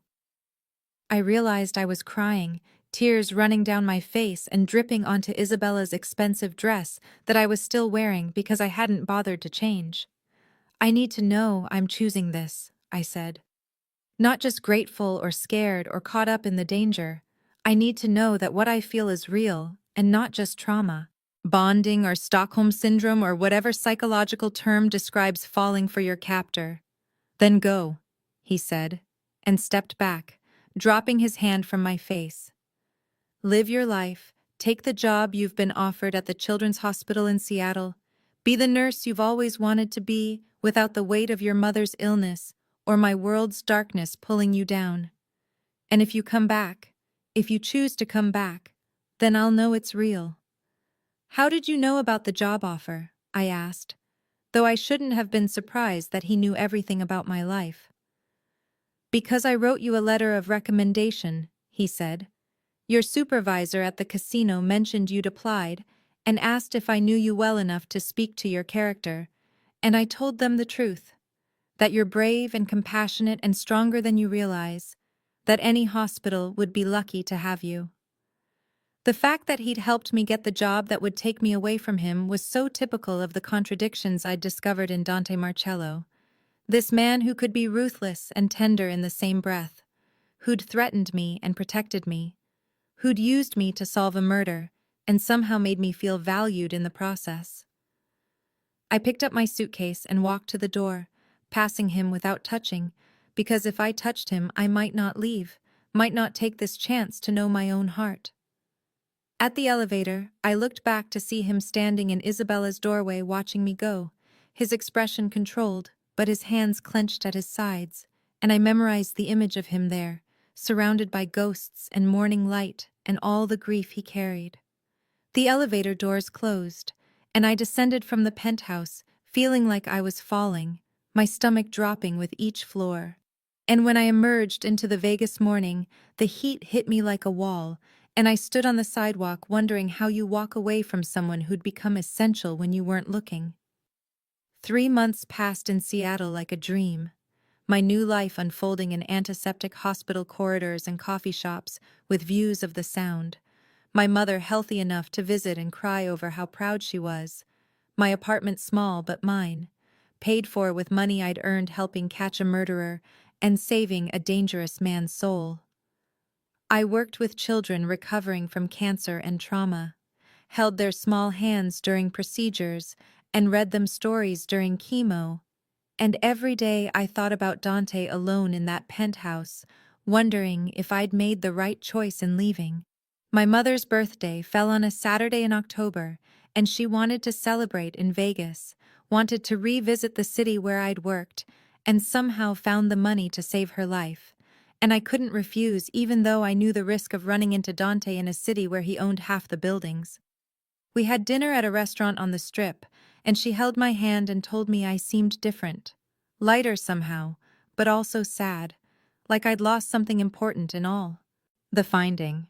I realized I was crying, tears running down my face and dripping onto Isabella's expensive dress that I was still wearing because I hadn't bothered to change. I need to know I'm choosing this, I said. Not just grateful or scared or caught up in the danger. I need to know that what I feel is real and not just trauma. Bonding or Stockholm Syndrome or whatever psychological term describes falling for your captor. Then go, he said, and stepped back, dropping his hand from my face. Live your life, take the job you've been offered at the Children's Hospital in Seattle, be the nurse you've always wanted to be without the weight of your mother's illness or my world's darkness pulling you down. And if you come back, if you choose to come back, then I'll know it's real. How did you know about the job offer? I asked, though I shouldn't have been surprised that he knew everything about my life. Because I wrote you a letter of recommendation, he said. Your supervisor at the casino mentioned you'd applied and asked if I knew you well enough to speak to your character, and I told them the truth, that you're brave and compassionate and stronger than you realize, that any hospital would be lucky to have you. The fact that he'd helped me get the job that would take me away from him was so typical of the contradictions I'd discovered in Dante Marcello. This man who could be ruthless and tender in the same breath, who'd threatened me and protected me, who'd used me to solve a murder and somehow made me feel valued in the process. I picked up my suitcase and walked to the door, passing him without touching, because if I touched him, I might not leave, might not take this chance to know my own heart. At the elevator, I looked back to see him standing in Isabella's doorway watching me go, his expression controlled, but his hands clenched at his sides, and I memorized the image of him there, surrounded by ghosts and morning light and all the grief he carried. The elevator doors closed, and I descended from the penthouse, feeling like I was falling, my stomach dropping with each floor. And when I emerged into the Vegas morning, the heat hit me like a wall, and I stood on the sidewalk wondering how you walk away from someone who'd become essential when you weren't looking. 3 months passed in Seattle like a dream, my new life unfolding in antiseptic hospital corridors and coffee shops with views of the Sound, my mother healthy enough to visit and cry over how proud she was, my apartment small but mine, paid for with money I'd earned helping catch a murderer and saving a dangerous man's soul. I worked with children recovering from cancer and trauma, held their small hands during procedures, and read them stories during chemo. And every day I thought about Dante alone in that penthouse, wondering if I'd made the right choice in leaving. My mother's birthday fell on a Saturday in October, and she wanted to celebrate in Vegas, wanted to revisit the city where I'd worked, and somehow found the money to save her life. And I couldn't refuse even though I knew the risk of running into Dante in a city where he owned half the buildings. We had dinner at a restaurant on the Strip, and she held my hand and told me I seemed different. Lighter somehow, but also sad, like I'd lost something important in all. The finding.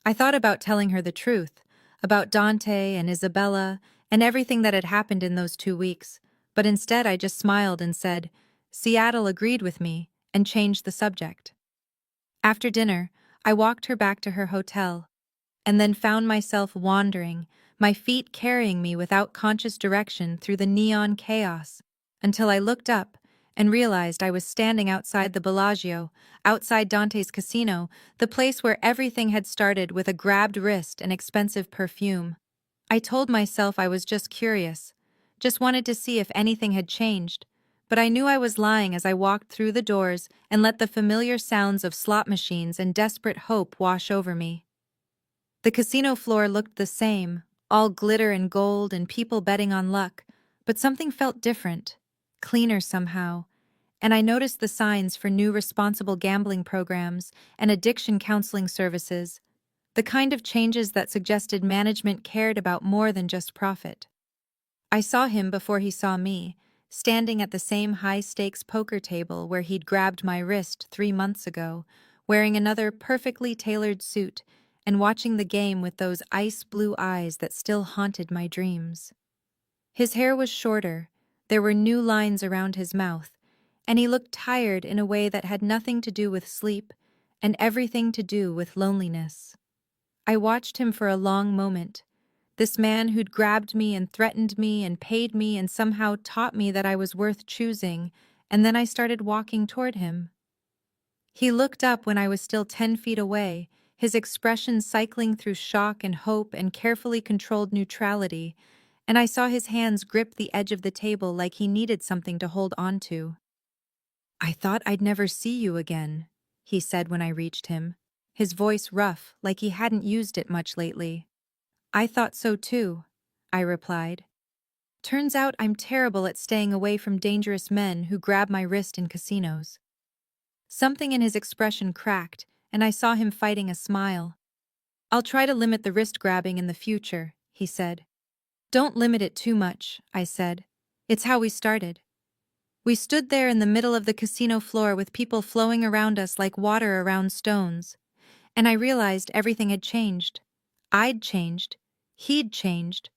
I thought about telling her the truth, about Dante and Isabella and everything that had happened in those 2 weeks, but instead I just smiled and said, Seattle agreed with me, and changed the subject. After dinner, I walked her back to her hotel, and then found myself wandering, my feet carrying me without conscious direction through the neon chaos, until I looked up and realized I was standing outside the Bellagio, outside Dante's casino, the place where everything had started with a grabbed wrist and expensive perfume. I told myself I was just curious, just wanted to see if anything had changed, but I knew I was lying as I walked through the doors and let the familiar sounds of slot machines and desperate hope wash over me. The casino floor looked the same, all glitter and gold and people betting on luck, but something felt different, cleaner somehow, and I noticed the signs for new responsible gambling programs and addiction counseling services, the kind of changes that suggested management cared about more than just profit. I saw him before he saw me, standing at the same high-stakes poker table where he'd grabbed my wrist 3 months ago, wearing another perfectly tailored suit and watching the game with those ice-blue eyes that still haunted my dreams. His hair was shorter, there were new lines around his mouth, and he looked tired in a way that had nothing to do with sleep and everything to do with loneliness. I watched him for a long moment, this man who'd grabbed me and threatened me and paid me and somehow taught me that I was worth choosing, and then I started walking toward him. He looked up when I was still 10 feet away, his expression cycling through shock and hope and carefully controlled neutrality, and I saw his hands grip the edge of the table like he needed something to hold on to. "I thought I'd never see you again," he said when I reached him, his voice rough, like he hadn't used it much lately. "I thought so too," I replied. "Turns out I'm terrible at staying away from dangerous men who grab my wrist in casinos." Something in his expression cracked, and I saw him fighting a smile. "I'll try to limit the wrist grabbing in the future," he said. "Don't limit it too much," I said. "It's how we started." We stood there in the middle of the casino floor with people flowing around us like water around stones, and I realized everything had changed. I'd changed. He'd changed.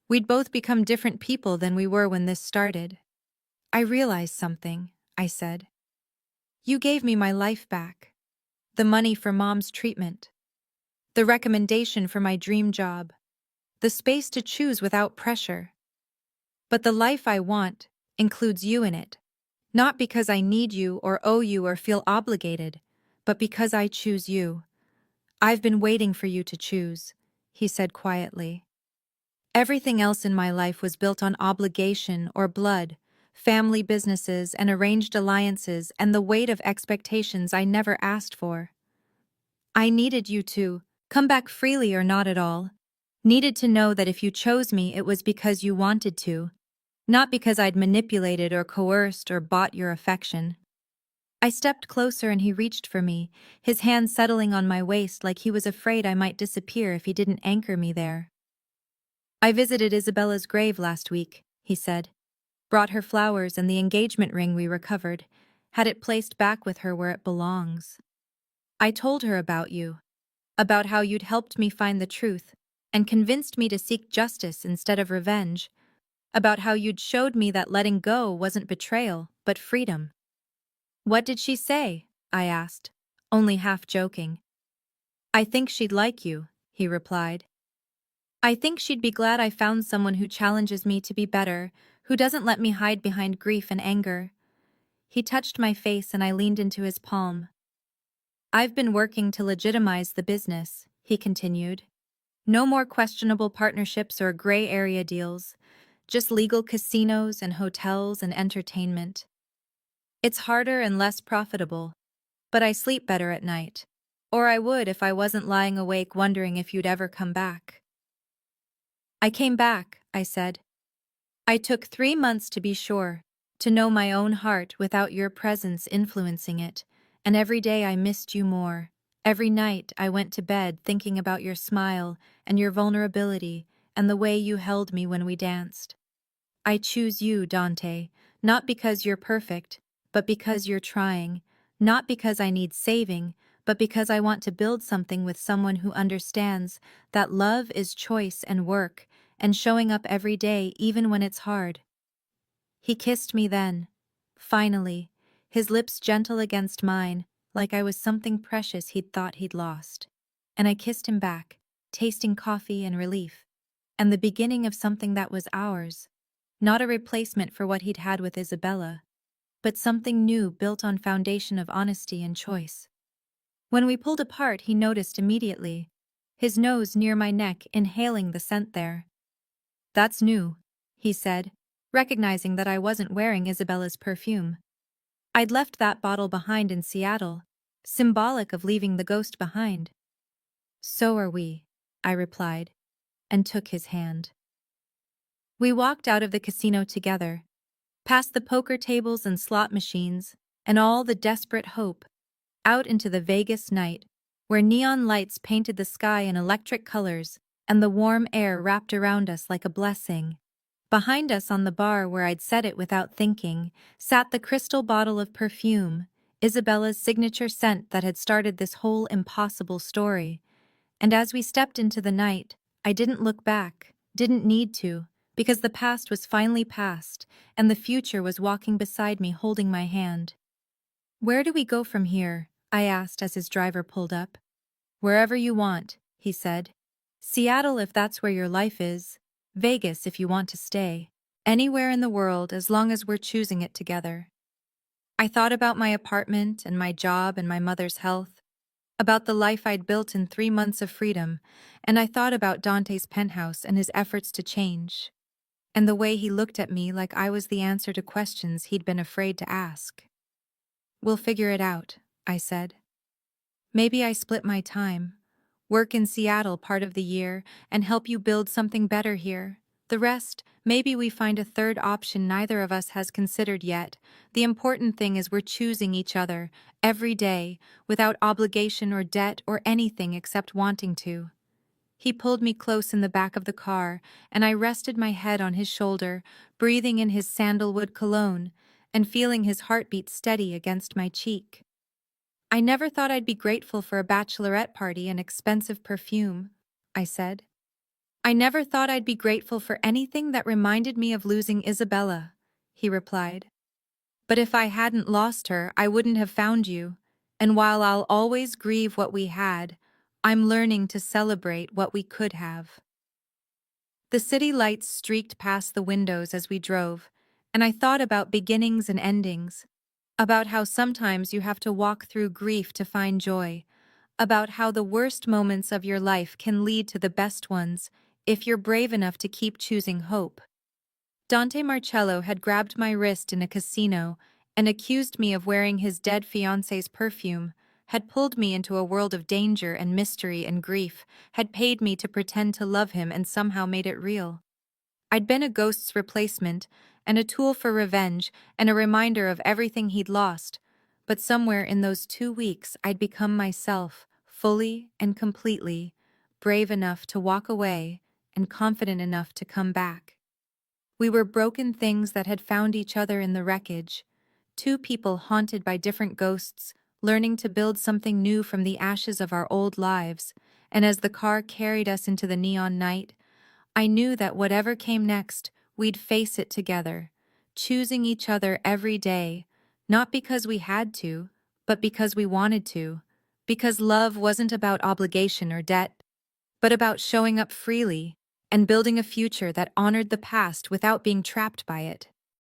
We'd both become different people than we were when this started. "I realized something," I said. "You gave me my life back. The money for Mom's treatment. The recommendation for my dream job. The space to choose without pressure. But the life I want includes you in it. Not because I need you or owe you or feel obligated, but because I choose you. I've been waiting for you to choose," he said quietly. "Everything else in my life was built on obligation or blood, family businesses and arranged alliances and the weight of expectations I never asked for. I needed you to come back freely or not at all. Needed to know that if you chose me, it was because you wanted to, not because I'd manipulated or coerced or bought your affection." I stepped closer and he reached for me, his hand settling on my waist like he was afraid I might disappear if he didn't anchor me there. "I visited Isabella's grave last week," he said. "Brought her flowers and the engagement ring we recovered, had it placed back with her where it belongs. I told her about you, about how you'd helped me find the truth and convinced me to seek justice instead of revenge, about how you'd showed me that letting go wasn't betrayal, but freedom." "What did she say?" I asked, only half joking. "I think she'd like you," he replied. "I think she'd be glad I found someone who challenges me to be better, who doesn't let me hide behind grief and anger." He touched my face and I leaned into his palm. "I've been working to legitimize the business," he continued. "No more questionable partnerships or gray area deals, just legal casinos and hotels and entertainment. It's harder and less profitable, but I sleep better at night. Or I would if I wasn't lying awake wondering if you'd ever come back." "I came back," I said. "I took 3 months to be sure, to know my own heart without your presence influencing it, and every day I missed you more. Every night I went to bed thinking about your smile and your vulnerability and the way you held me when we danced. I choose you, Dante, not because you're perfect, but because you're trying, not because I need saving, but because I want to build something with someone who understands that love is choice and work, and showing up every day even when it's hard." He kissed me then, finally, his lips gentle against mine, like I was something precious he'd thought he'd lost. And I kissed him back, tasting coffee and relief, and the beginning of something that was ours, not a replacement for what he'd had with Isabella. but something new built on foundation of honesty and choice. When we pulled apart, he noticed immediately, his nose near my neck inhaling the scent there. "That's new," he said, recognizing that I wasn't wearing Isabella's perfume. I'd left that bottle behind in Seattle, symbolic of leaving the ghost behind. "So are we," I replied, and took his hand. We walked out of the casino together, past the poker tables and slot machines, and all the desperate hope, out into the Vegas night, where neon lights painted the sky in electric colors and the warm air wrapped around us like a blessing. Behind us on the bar where I'd said it without thinking, sat the crystal bottle of perfume, Isabella's signature scent that had started this whole impossible story. And as we stepped into the night, I didn't look back, didn't need to, because the past was finally past, and the future was walking beside me holding my hand. "Where do we go from here?" I asked as his driver pulled up. "Wherever you want," he said. "Seattle if that's where your life is. Vegas if you want to stay. Anywhere in the world as long as we're choosing it together." I thought about my apartment and my job and my mother's health, about the life I'd built in 3 months of freedom, and I thought about Dante's penthouse and his efforts to change, and the way he looked at me like I was the answer to questions he'd been afraid to ask. "We'll figure it out," I said. "Maybe I split my time, work in Seattle part of the year, and help you build something better here. The rest, maybe we find a third option neither of us has considered yet. The important thing is we're choosing each other, every day, without obligation or debt or anything except wanting to." He pulled me close in the back of the car, and I rested my head on his shoulder, breathing in his sandalwood cologne, and feeling his heartbeat steady against my cheek. "I never thought I'd be grateful for a bachelorette party and expensive perfume," I said. "I never thought I'd be grateful for anything that reminded me of losing Isabella," he replied. "But if I hadn't lost her, I wouldn't have found you, and while I'll always grieve what we had, I'm learning to celebrate what we could have." The city lights streaked past the windows as we drove, and I thought about beginnings and endings, about how sometimes you have to walk through grief to find joy, about how the worst moments of your life can lead to the best ones if you're brave enough to keep choosing hope. Dante Marcello had grabbed my wrist in a casino and accused me of wearing his dead fiancé's perfume, had pulled me into a world of danger and mystery and grief, had paid me to pretend to love him and somehow made it real. I'd been a ghost's replacement, and a tool for revenge, and a reminder of everything he'd lost, but somewhere in those 2 weeks I'd become myself, fully and completely, brave enough to walk away and confident enough to come back. We were broken things that had found each other in the wreckage, two people haunted by different ghosts, learning to build something new from the ashes of our old lives, and as the car carried us into the neon night, I knew that whatever came next, we'd face it together, choosing each other every day, not because we had to, but because we wanted to, because love wasn't about obligation or debt, but about showing up freely and building a future that honored the past without being trapped by it.